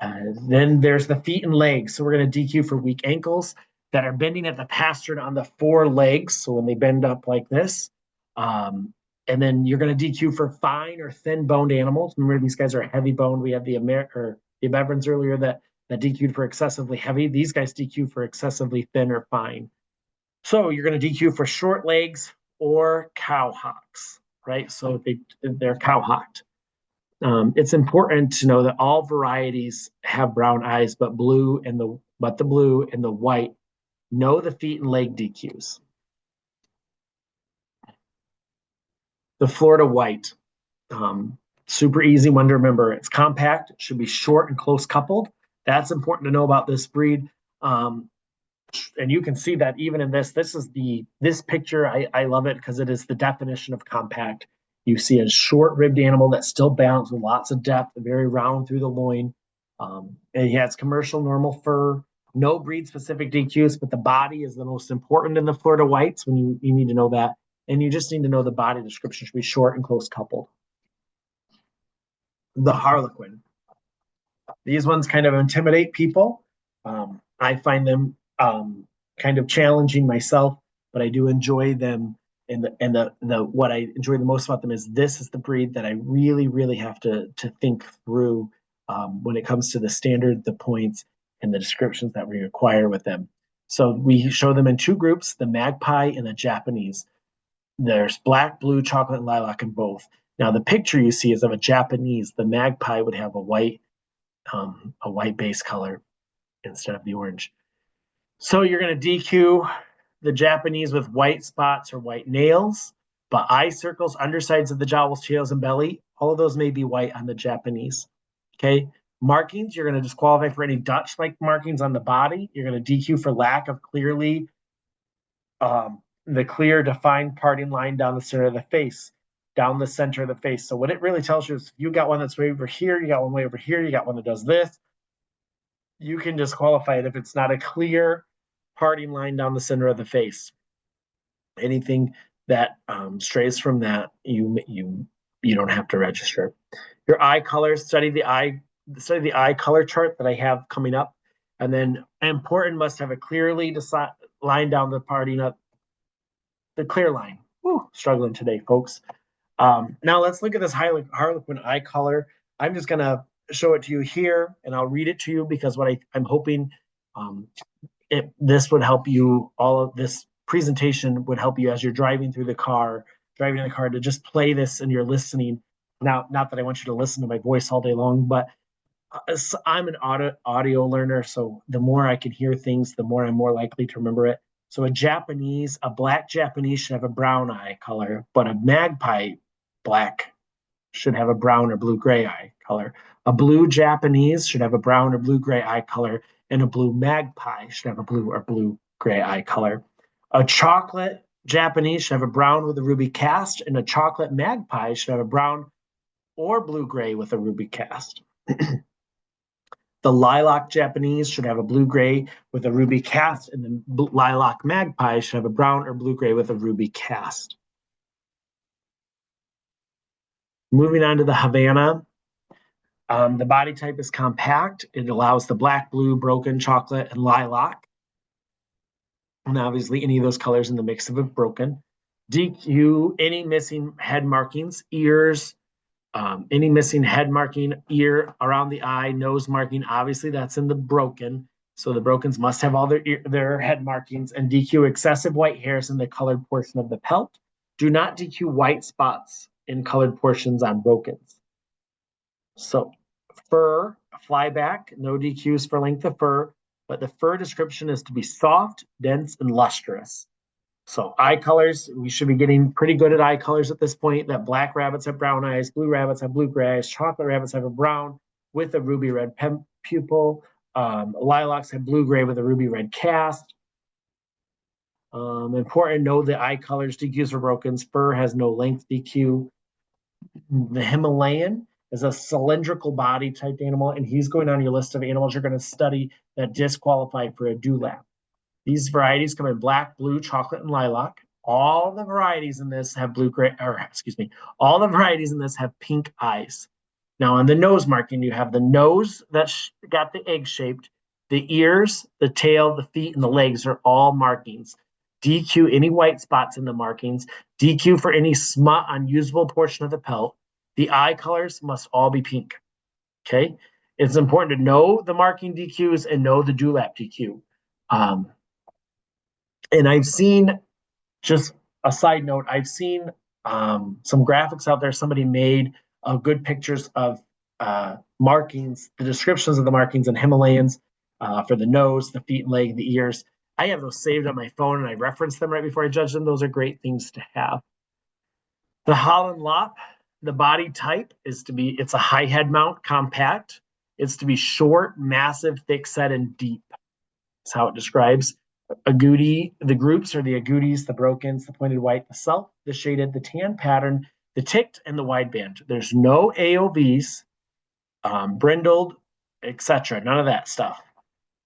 Then there's the feet and legs. So we're going to DQ for weak ankles that are bending at the pastern on the 4 legs. So when they bend up like this. And then you're going to DQ for fine or thin boned animals. Remember, these guys are heavy boned. We had the Beverens earlier that DQ'd for excessively heavy. These guys DQ for excessively thin or fine. So you're going to DQ for short legs or cow hocks, right? So they're cow hocked. It's important to know that all varieties have brown eyes, but the blue and the white know the feet and leg DQs. The Florida White, super easy one to remember. It's compact. It should be short and close coupled. That's important to know about this breed. And you can see that even in this. This picture. I love it because it is the definition of compact. You see a short-ribbed animal that's still balanced with lots of depth, very round through the loin. And he has commercial normal fur, no breed-specific DQs, but the body is the most important in the Florida Whites. When you need to know that, and you just need to know the body description should be short and close coupled. The Harlequin. These ones kind of intimidate people. I find them kind of challenging myself, but I do enjoy them. And what I enjoy the most about them is this is the breed that I really, really have to think through when it comes to the standard, the points, and the descriptions that we require with them. So we show them in two groups, the magpie and the Japanese. There's black, blue, chocolate, and lilac in both. Now the picture you see is of a Japanese. The magpie would have a white base color instead of the orange. So you're going to DQ the Japanese with white spots or white nails, but eye circles, undersides of the jowls, tails, and belly, all of those may be white on the Japanese. Okay. Markings, you're going to disqualify for any Dutch-like markings on the body. You're going to DQ for lack of clearly the clear defined parting line down the center of the face, down the center of the face. So what it really tells you is you got one that's way over here, you got one way over here, you got one that does this. You can disqualify it if it's not a clear parting line down the center of the face. Anything that strays from that, you don't have to register. Your eye colors, study the eye color chart that I have coming up, and then important must have a clearly line down the parting up, the clear line. Woo, struggling today, folks. Now let's look at this Harlequin eye color. I'm just gonna show it to you here, and I'll read it to you because what I'm hoping this would help you. All of this presentation would help you as you're driving in the car to just play this and you're listening. Now, not that I want you to listen to my voice all day long, but I'm an audio learner, so the more I can hear things, the more I'm more likely to remember it. So a black Japanese should have a brown eye color, but a magpie black should have a brown or blue-gray eye color. A blue Japanese should have a brown or blue-gray eye color, and a blue magpie should have a blue or blue-gray eye color. A chocolate Japanese should have a brown with a ruby cast, and a chocolate magpie should have a brown or blue-gray with a ruby cast. The lilac Japanese should have a blue-gray with a ruby cast, and the lilac magpie should have a brown or blue-gray with a ruby cast. Moving on to the Havana, the body type is compact. It allows the black, blue, broken, chocolate, and lilac. And obviously any of those colors in the mix of it broken. DQ any missing head markings, ears, any missing head marking, ear around the eye, nose marking. Obviously that's in the broken. So the brokens must have all their head markings, and DQ excessive white hairs in the colored portion of the pelt. Do not DQ white spots in colored portions on brokens. So fur, flyback, no DQs for length of fur, but the fur description is to be soft, dense, and lustrous. So eye colors, we should be getting pretty good at eye colors at this point. That black rabbits have brown eyes, blue rabbits have blue-gray eyes, chocolate rabbits have a brown with a ruby red pupil. Lilacs have blue-gray with a ruby red cast. Important, know the eye colors, DQs for broken. Fur has no length DQ. The Himalayan is a cylindrical body type animal, and he's going on your list of animals you're going to study that disqualify for a dewlap. These varieties come in black, blue, chocolate, and lilac. All the varieties in this have all the varieties in this have pink eyes. Now on the nose marking, you have the nose that's got the egg shaped, the ears, the tail, the feet, and the legs are all markings. DQ any white spots in the markings. DQ for any smut on usable portion of the pelt. The eye colors must all be pink. Okay? It's important to know the marking DQs and know the dewlap DQ. And I've seen, just a side note, I've seen some graphics out there somebody made of good pictures of markings, the descriptions of the markings in Himalayans for the nose, the feet and leg, the ears. I have those saved on my phone and I reference them right before I judge them. Those are great things to have. The Holland Lop, the body type is to be, it's a high head mount, compact. It's to be short, massive, thick set, and deep. That's how it describes. Agouti, the groups are the agoutis, the brokens, the pointed white, the self, the shaded, the tan pattern, the ticked, and the wideband. There's no AOVs, brindled, etc. None of that stuff.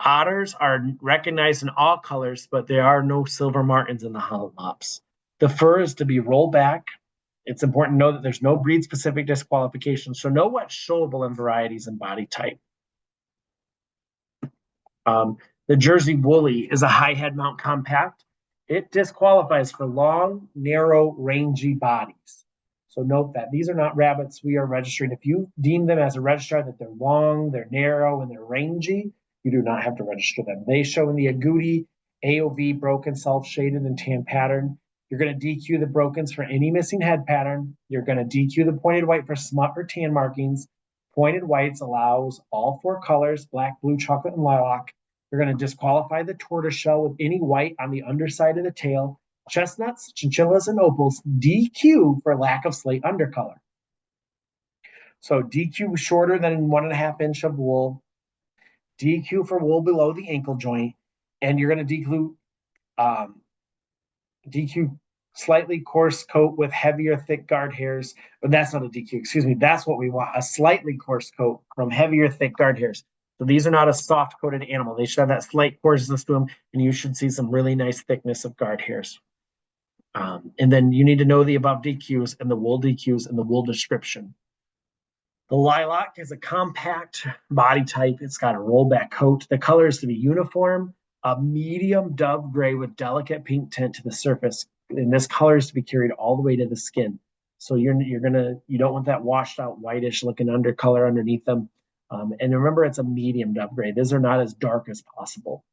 Otters are recognized in all colors, but there are no silver martins in the Holland Lops. The fur is to be rolled back. It's important to know that there's no breed-specific disqualification, so know what's showable in varieties and body type. The Jersey Woolly is a high head mount compact. It disqualifies for long, narrow, rangy bodies. So note that these are not rabbits we are registering. If you deem them as a registrar that they're long, they're narrow, and they're rangy, you do not have to register them. They show in the agouti, AOV, broken, self-shaded, and tan pattern. You're going to DQ the brokens for any missing head pattern. You're going to DQ the pointed white for smut or tan markings. Pointed whites allows all 4 colors, black, blue, chocolate, and lilac. You're going to disqualify the tortoiseshell with any white on the underside of the tail. Chestnuts, chinchillas, and opals, DQ for lack of slate undercolor. So DQ shorter than 1.5 inch of wool. DQ for wool below the ankle joint. And you're going to DQ slightly coarse coat with heavier, thick guard hairs. But that's not a DQ, excuse me. That's what we want, a slightly coarse coat from heavier, thick guard hairs. So these are not a soft-coated animal. They should have that slight coarseness to them, and you should see some really nice thickness of guard hairs. And then you need to know the above DQs and the wool DQs and the wool description. The lilac is a compact body type. It's got a rollback coat. The color is to be uniform, a medium dove gray with delicate pink tint to the surface. And this color is to be carried all the way to the skin. So you don't want that washed out whitish looking undercolor underneath them. And remember, it's a medium dove gray. These are not as dark as possible.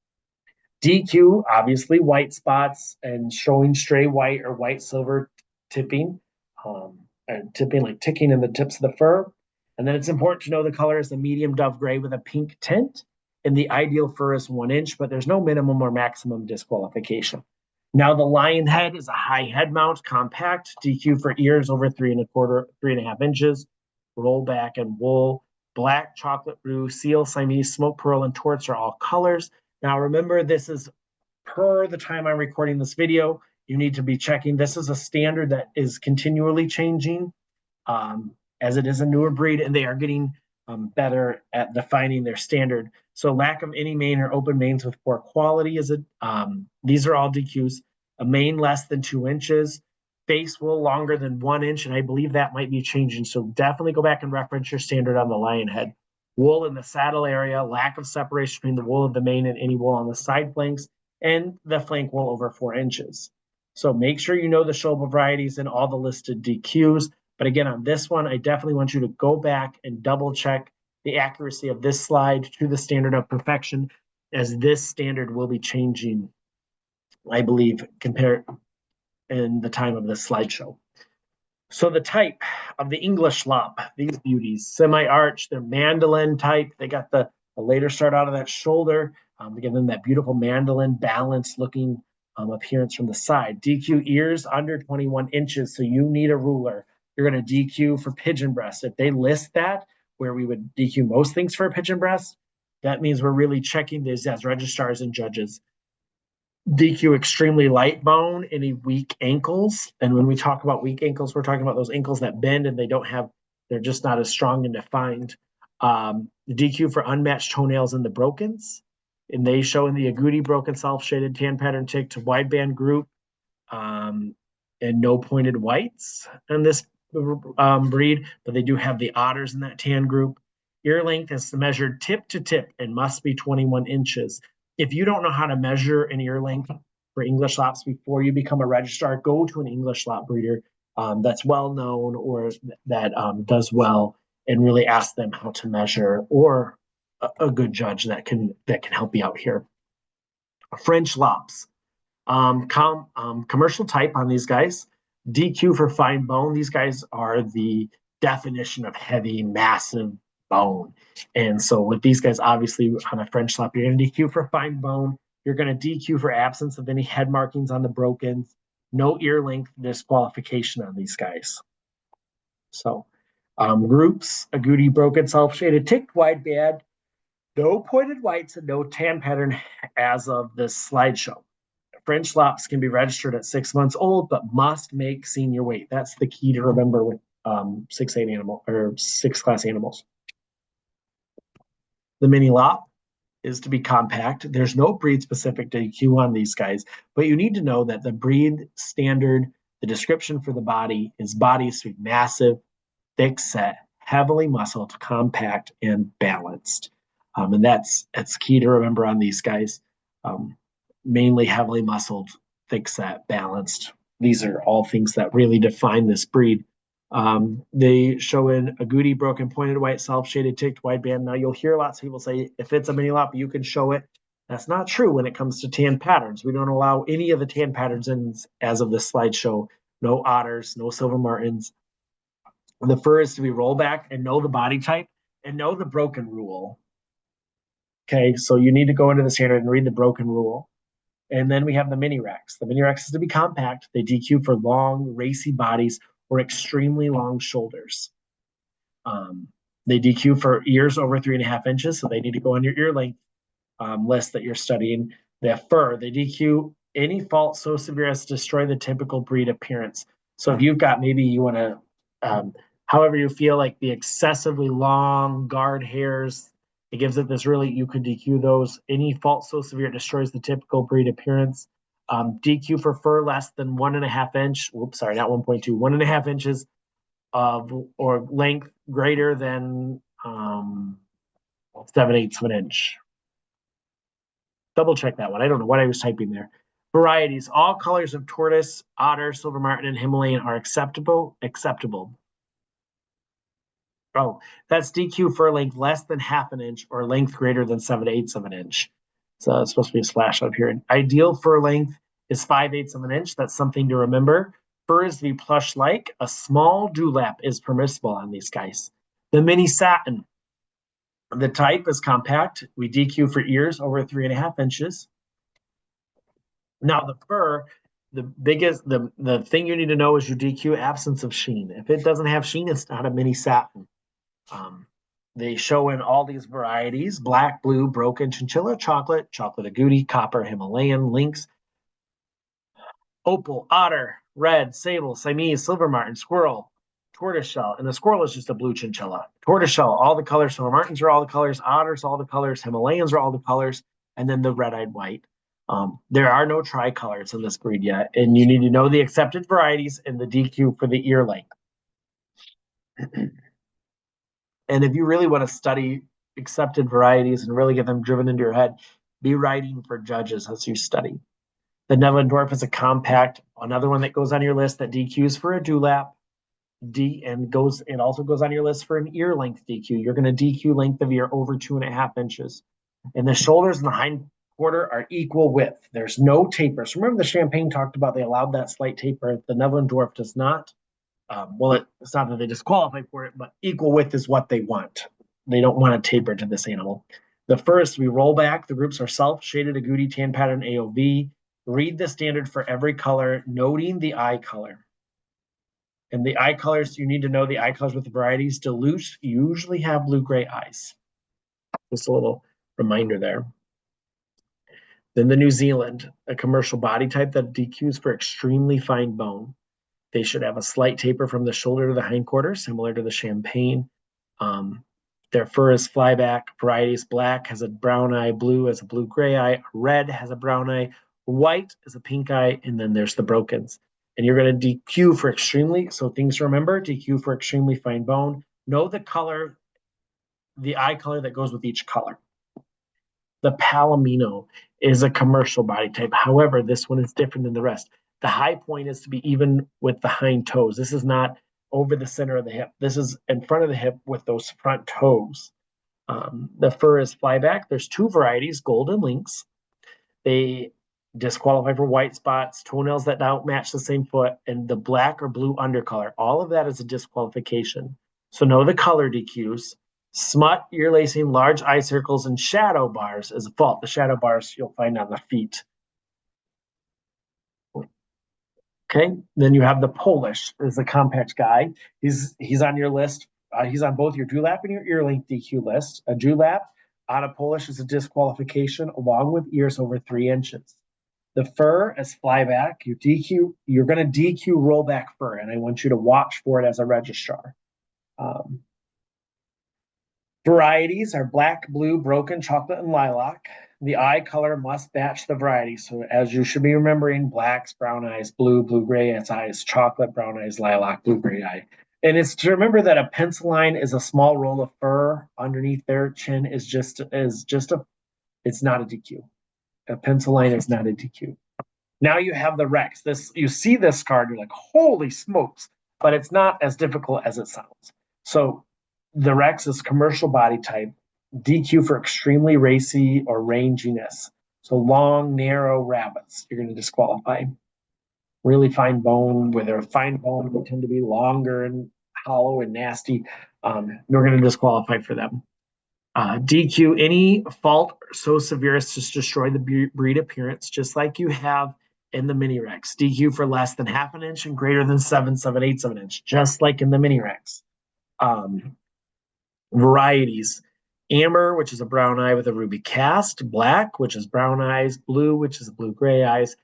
DQ, obviously, white spots and showing stray white or white silver tipping, and tipping like ticking in the tips of the fur. And then it's important to know the color is a medium dove gray with a pink tint. And the ideal fur is 1 inch, but there's no minimum or maximum disqualification. Now, the Lionhead is a high head mount, compact, DQ for ears over 3.25 inches, rollback and wool. Black, chocolate blue, seal, Siamese, smoke pearl, and torts are all colors. Now, remember, this is per the time I'm recording this video. You need to be checking. This is a standard that is continually changing as it is a newer breed, and they are getting better at defining their standard. So lack of any mane or open manes with poor quality is these are all DQs. A mane less than 2 inches. Face wool longer than 1 inch, and I believe that might be changing. So definitely go back and reference your standard on the Lionhead. Wool in the saddle area, lack of separation between the wool of the mane and any wool on the side flanks, and the flank wool over 4 inches. So make sure you know the showable varieties and all the listed DQs. But again, on this one, I definitely want you to go back and double check the accuracy of this slide to the standard of perfection, as this standard will be changing, I believe, compared in the time of this slideshow. So the type of the English Lop, these beauties, semi-arch, they're mandolin type. They got the later start out of that shoulder, to give them that beautiful mandolin balanced looking appearance from the side. DQ ears under 21 inches, so you need a ruler. You're going to DQ for pigeon breast. If they list that, where we would DQ most things for a pigeon breast, that means we're really checking these as registrars and judges. DQ extremely light bone, any weak ankles. And when we talk about weak ankles, we're talking about those ankles that bend and they're just not as strong and defined. DQ for unmatched toenails in the brokens. And they show in the agouti broken self-shaded tan pattern tick to wideband group, and no pointed whites in this breed, but they do have the otters in that tan group. Ear length is measured tip to tip and must be 21 inches. If you don't know how to measure an ear length for English Lops before you become a registrar, go to an English Lop breeder that's well known or that does well, and really ask them how to measure, or a good judge that can help you out here. French Lops. Commercial type on these guys, DQ for fine bone. These guys are the definition of heavy, massive bone. And so with these guys, obviously on a French Lop, you're going to DQ for fine bone. You're going to DQ for absence of any head markings on the brokens. No ear length disqualification on these guys. So groups, agouti, broken, self-shaded, ticked, wide band, no pointed whites, and no tan pattern as of this slideshow. French Lops can be registered at 6 months old, but must make senior weight. That's the key to remember with 6-8 animal or 6 class animals. The mini Lop is to be compact. There's no breed specific DQ on these guys, but you need to know that the breed standard, the description for the body is to be massive, thick set, heavily muscled, compact, and balanced. And that's key to remember on these guys. Mainly heavily muscled, thick set, balanced. These are all things that really define this breed. They show in agouti, broken, pointed white, self-shaded, ticked, wide band. Now you'll hear lots of people say, if it's a mini Lop, you can show it. That's not true when it comes to tan patterns. We don't allow any of the tan patterns in as of this slideshow. No otters, no silver martins. The fur is to be rollback and know the body type and know the broken rule. Okay, so you need to go into the standard and read the broken rule. And then we have the mini Rex. The mini Rex is to be compact. They DQ for long, racy bodies or extremely long shoulders. They DQ for ears over 3.5 inches, so they need to go on your ear length list that you're studying. They have fur. They DQ any fault so severe as to destroy the typical breed appearance. So if you've got, maybe you want to, however you feel, like the excessively long guard hairs, it gives it this really, you could DQ those. Any fault so severe it destroys the typical breed appearance. DQ for fur less than 1.5 inch. Whoops, sorry, not 1.2, 1.5 inches of or length greater than 7/8 of an inch. Double check that one. I don't know what I was typing there. Varieties. All colors of tortoise, otter, silver martin, and Himalayan are acceptable. Oh, that's DQ for length less than 1/2 inch or length greater than 7/8 of an inch. So it's supposed to be a slash up here. Ideal fur length is 5/8 of an inch. That's something to remember. Fur is to be plush-like. A small dewlap is permissible on these guys. The mini satin. The type is compact. We DQ for ears over 3.5 inches. Now the fur, the thing you need to know is your DQ absence of sheen. If it doesn't have sheen, it's not a mini satin. They show in all these varieties: black, blue, broken, chinchilla, chocolate agouti, copper, Himalayan, lynx, opal, otter, red, sable, Siamese, silver martin, squirrel, tortoiseshell. And the squirrel is just a blue chinchilla. Tortoiseshell, all the colors. Silver martins are all the colors. Otters, all the colors. Himalayans are all the colors. And then the red-eyed white. There are no tricolors in this breed yet. And you need to know the accepted varieties and the DQ for the ear length. And if you really want to study accepted varieties and really get them driven into your head, be writing for judges as you study. The Netherland Dwarf is a compact, another one that goes on your list that DQs for a dewlap, it also goes on your list for an ear length DQ. You're going to DQ length of ear over 2.5 inches. And the shoulders and the hind quarter are equal width. There's no taper. So remember the Champagne talked about they allowed that slight taper. The Netherland Dwarf does not. It's not that they disqualify for it, but equal width is what they want. They don't want to taper to this animal. The first, we roll back. The groups are self-shaded, agouti, tan pattern, AOV. Read the standard for every color, noting the eye color. And the eye colors, you need to know the eye colors with the varieties. Deluxe usually have blue-gray eyes. Just a little reminder there. Then the New Zealand, a commercial body type that DQs for extremely fine bone. They should have a slight taper from the shoulder to the hindquarter, similar to the Champagne. Their fur is flyback. Varieties: black has a brown eye, blue has a blue-gray eye, red has a brown eye, white is a pink eye, and then there's the brokens. And you're going to DQ for extremely, so things to remember: DQ for extremely fine bone. Know the color, the eye color that goes with each color. The Palomino is a commercial body type. However, this one is different than the rest. The high point is to be even with the hind toes. This is not over the center of the hip. This is in front of the hip with those front toes. The fur is flyback. There's 2 varieties, gold and lynx. They disqualify for white spots, toenails that don't match the same foot, and the black or blue undercolor. All of that is a disqualification. So know the color DQs. Smut, ear lacing, large eye circles, and shadow bars is a fault. The shadow bars you'll find on the feet. Okay, then you have the Polish is a compact guy. He's on your list. He's on both your dewlap and your ear length DQ list. A dewlap on a Polish is a disqualification along with ears over 3 inches. The fur is flyback. You're going to DQ rollback fur, and I want you to watch for it as a registrar. Varieties are black, blue, broken, chocolate, and lilac. The eye color must match the variety. So as you should be remembering, blacks, brown eyes, blue, blue-gray eyes, chocolate, brown eyes, lilac, blue-gray eye. And it's to remember that a pencil line is a small roll of fur underneath their chin it's not a DQ. A pencil line is not a DQ. Now you have the Rex. You see this card, you're like, holy smokes, but it's not as difficult as it sounds. So the Rex is commercial body type, DQ for extremely racy or ranginess. So long, narrow rabbits, you're going to disqualify. Really fine bone, where they're fine bone, they tend to be longer and hollow and nasty. You're going to disqualify for them. DQ any fault so severe as to destroy the breed appearance, just like you have in the mini Rex. DQ for less than half an inch and greater than 7/7/8 of an inch, just like in the mini Rex. Varieties: amber, which is a brown eye with a ruby cast; black, which is brown eyes; blue, which is blue-gray eyes;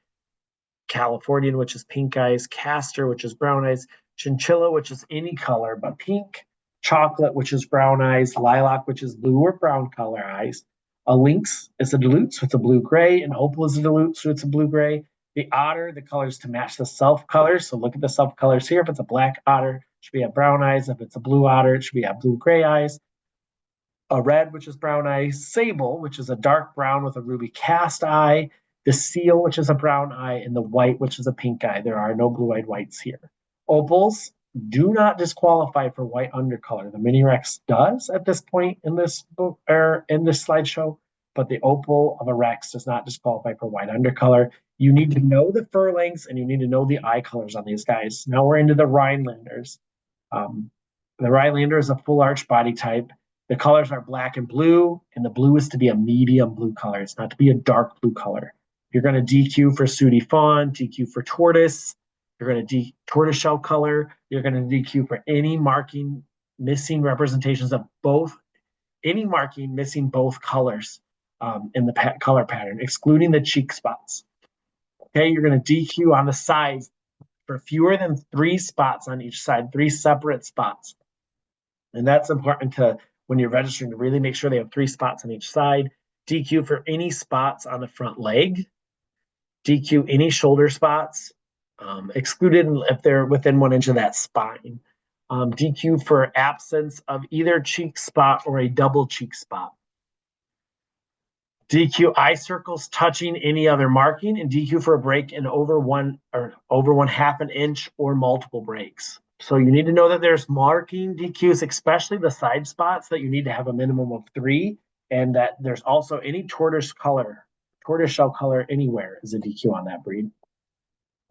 Californian, which is pink eyes; castor, which is brown eyes; chinchilla, which is any color but pink; chocolate, which is brown eyes; lilac, which is blue or brown color eyes; a lynx is a dilute, so it's a blue-gray; an opal is a dilute, so it's a blue-gray; the otter, the colors to match the self colors. So look at the self colors here. If it's a black otter, it should be have brown eyes. If it's a blue otter, it should be have blue-gray eyes. A red, which is brown eyes; sable, which is a dark brown with a ruby cast eye; the seal, which is a brown eye; and the white, which is a pink eye. There are no blue-eyed whites here. Opals do not disqualify for white undercolor. The Mini Rex does at this point in this book or in this slideshow, but the opal of a Rex does not disqualify for white undercolor. You need to know the fur lengths and you need to know the eye colors on these guys. Now we're into the Rhinelanders. The Rhinelander is a full arch body type. The colors are black and blue, and the blue is to be a medium blue color. It's not to be a dark blue color. You're going to DQ for sooty fawn, DQ for tortoise. You're going to tortoiseshell color. You're going to DQ for any marking missing representations of both, any marking missing both colors in the color pattern, excluding the cheek spots. Okay, you're going to DQ on the sides for fewer than 3 spots on each side, 3 separate spots. And that's important to, when you're registering, to really make sure they have 3 spots on each side. DQ for any spots on the front leg. DQ any shoulder spots, excluded if they're within 1 inch of that spine. DQ for absence of either cheek spot or a double cheek spot. DQ eye circles touching any other marking, and DQ for a break in over 1/2 an inch or multiple breaks. So you need to know that there's marking DQs, especially the side spots, that you need to have a minimum of 3, and that there's also any tortoiseshell color anywhere is a DQ on that breed.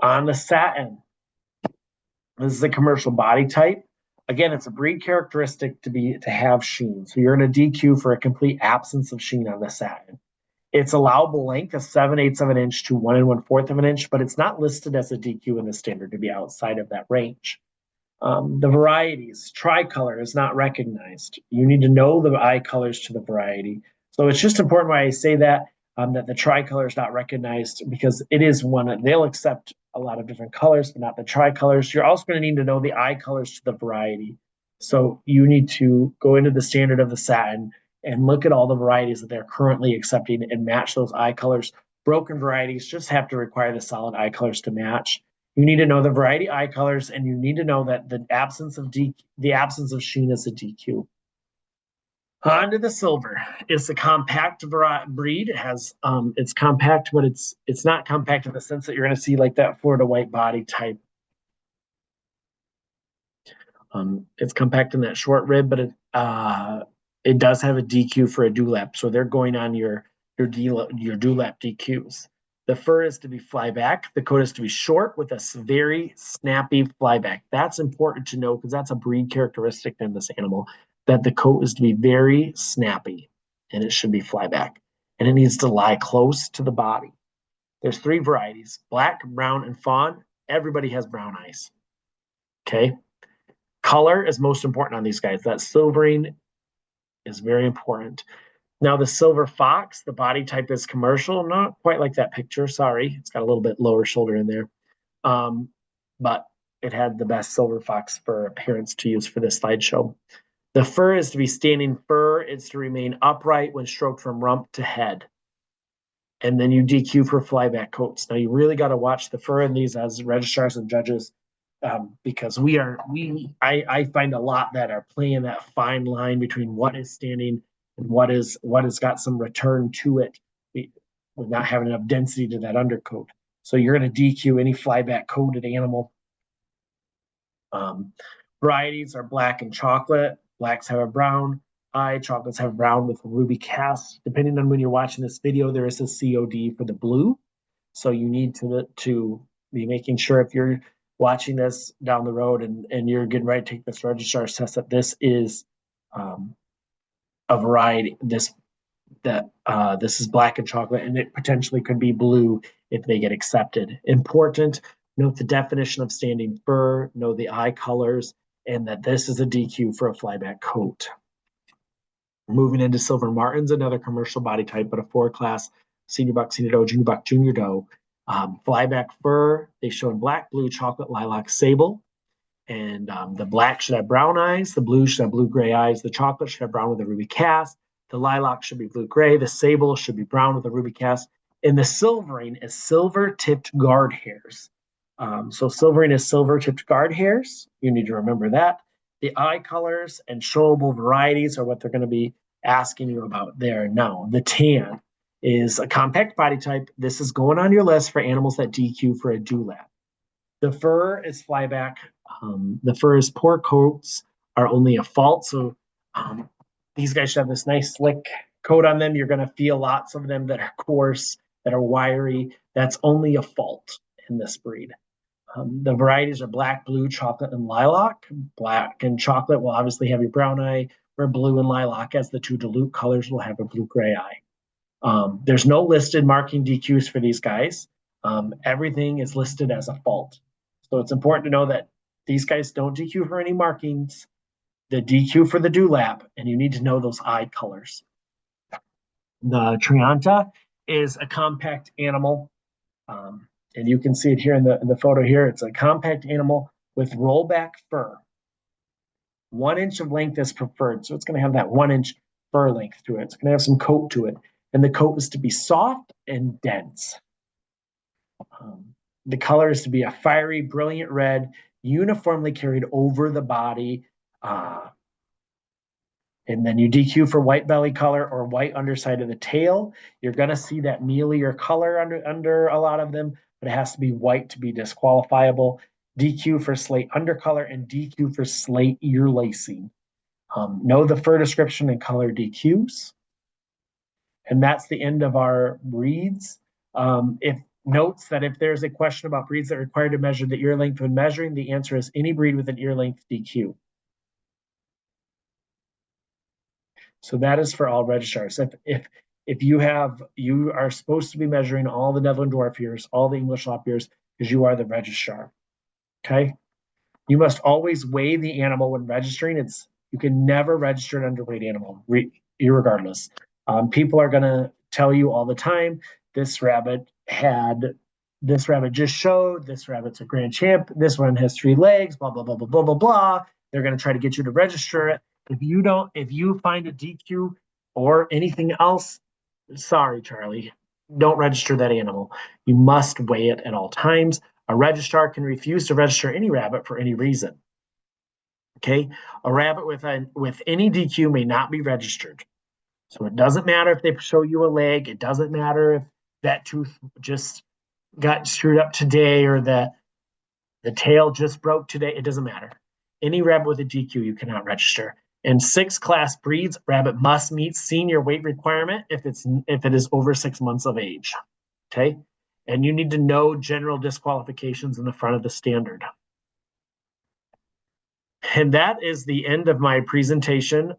On the satin, this is a commercial body type. Again, it's a breed characteristic to have sheen. So you're going to DQ for a complete absence of sheen on the satin. Its allowable length is 7/8 of an inch to 1 1/4 of an inch, but it's not listed as a DQ in the standard to be outside of that range. The varieties, tricolor is not recognized. You need to know the eye colors to the variety. So it's just important why I say that the tricolor is not recognized, because it is one, they'll accept a lot of different colors, but not the tricolors. You're also going to need to know the eye colors to the variety. So you need to go into the standard of the satin and look at all the varieties that they're currently accepting and match those eye colors. Broken varieties just have to require the solid eye colors to match. You need to know the variety eye colors, and you need to know that the absence of sheen is a DQ. On to the silver. It's a compact breed. It has it's compact, but it's not compact in the sense that you're going to see like that Florida white body type. It's compact in that short rib, but it does have a DQ for a dewlap. So they're going on your dewlap DQs. The fur is to be flyback. The coat is to be short with a very snappy flyback. That's important to know because that's a breed characteristic in this animal, that the coat is to be very snappy and it should be flyback. And it needs to lie close to the body. There's 3 varieties, black, brown, and fawn. Everybody has brown eyes. Okay. Color is most important on these guys. That silvering is very important. Now the silver fox, the body type is commercial, not quite like that picture. Sorry, it's got a little bit lower shoulder in there. But it had the best silver fox fur appearance to use for this slideshow. The fur is to be standing fur. It's to remain upright when stroked from rump to head. And then you DQ for flyback coats. Now you really got to watch the fur in these as registrars and judges, because I find a lot that are playing that fine line between what is standing and what has got some return to it, with not having enough density to that undercoat. So you're going to DQ any flyback coated animal. Varieties are black and chocolate. Blacks have a brown eye, chocolates have brown with a ruby cast. Depending on when you're watching this video, there is a COD for the blue. So you need to be making sure, if you're watching this down the road and you're getting ready to take this registrar's test, that this is a variety. This is black and chocolate, and it potentially could be blue if they get accepted. Important, note the definition of standing fur, know the eye colors, and that this is a DQ for a flyback coat. Moving into silver martins, another commercial body type, but a 4-class senior buck, senior doe, junior buck, junior doe. Flyback fur, they show in black, blue, chocolate, lilac, sable. And the black should have brown eyes, the blue should have blue-gray eyes, the chocolate should have brown with a ruby cast, the lilac should be blue-gray, the sable should be brown with a ruby cast, and the silvering is silver-tipped guard hairs. So silvering is silver-tipped guard hairs. You need to remember that. The eye colors and showable varieties are what they're going to be asking you about there. Now, the tan is a compact body type. This is going on your list for animals that DQ for a dewlap. The fur is flyback. The fur is poor coats are only a fault. So these guys should have this nice slick coat on them. You're going to feel lots of them that are coarse, that are wiry. That's only a fault in this breed. The varieties are black, blue, chocolate, and lilac. Black and chocolate will obviously have your brown eye, where blue and lilac, as the 2 dilute colors, will have a blue-gray eye. There's no listed marking DQs for these guys. Everything is listed as a fault. So it's important to know that these guys don't DQ for any markings. The DQ for the dewlap, and you need to know those eye colors. The Trianta is a compact animal. And you can see it here in the photo here. It's a compact animal with rollback fur. 1 inch of length is preferred. So it's going to have that 1 inch fur length to it. It's going to have some coat to it. And the coat is to be soft and dense. The color is to be a fiery, brilliant red, uniformly carried over the body. And then you DQ for white belly color or white underside of the tail. You're going to see that mealier color under a lot of them, but it has to be white to be disqualifiable. DQ for slate undercolor and DQ for slate ear lacing. Know the fur description and color DQs. And that's the end of our breeds. If notes that if there's a question about breeds that require to measure the ear length when measuring, the answer is any breed with an ear length DQ. So that is for all registrars. If you are supposed to be measuring all the Netherland Dwarf ears, all the English Lop ears, because you are the registrar. Okay. You must always weigh the animal when registering. You can never register an underweight animal, irregardless. People are going to tell you all the time, this rabbit just showed, this rabbit's a grand champ, this one has 3 legs, blah, blah, blah, blah, blah, blah, blah. They're going to try to get you to register it. If you find a DQ or anything else, sorry, Charlie, don't register that animal. You must weigh it at all times. A registrar can refuse to register any rabbit for any reason. Okay, a rabbit with any DQ may not be registered. So it doesn't matter if they show you a leg. It doesn't matter if that tooth just got screwed up today or the tail just broke today. It doesn't matter. Any rabbit with a DQ you cannot register. In 6-class breeds, rabbit must meet senior weight requirement if it is over 6 months of age. Okay, And you need to know general disqualifications in the front of the standard. And that is the end of my presentation.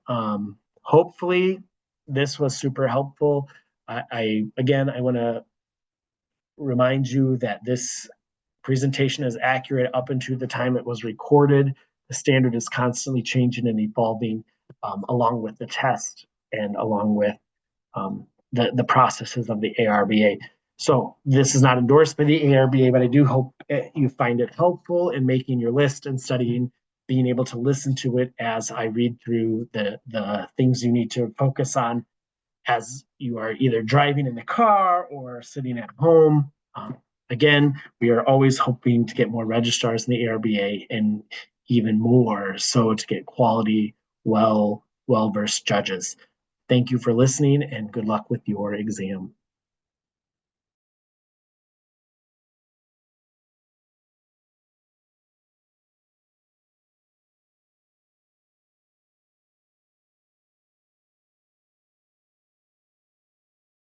Hopefully this was super helpful. Again, I want to remind you that this presentation is accurate up until the time it was recorded. The standard is constantly changing and evolving along with the test and along with the processes of the ARBA. So this is not endorsed by the ARBA, but I do hope you find it helpful in making your list and studying, being able to listen to it as I read through the things you need to focus on as you are either driving in the car or sitting at home. Again, we are always hoping to get more registrars in the ARBA and even more so to get quality, well-versed judges. Thank you for listening and good luck with your exam.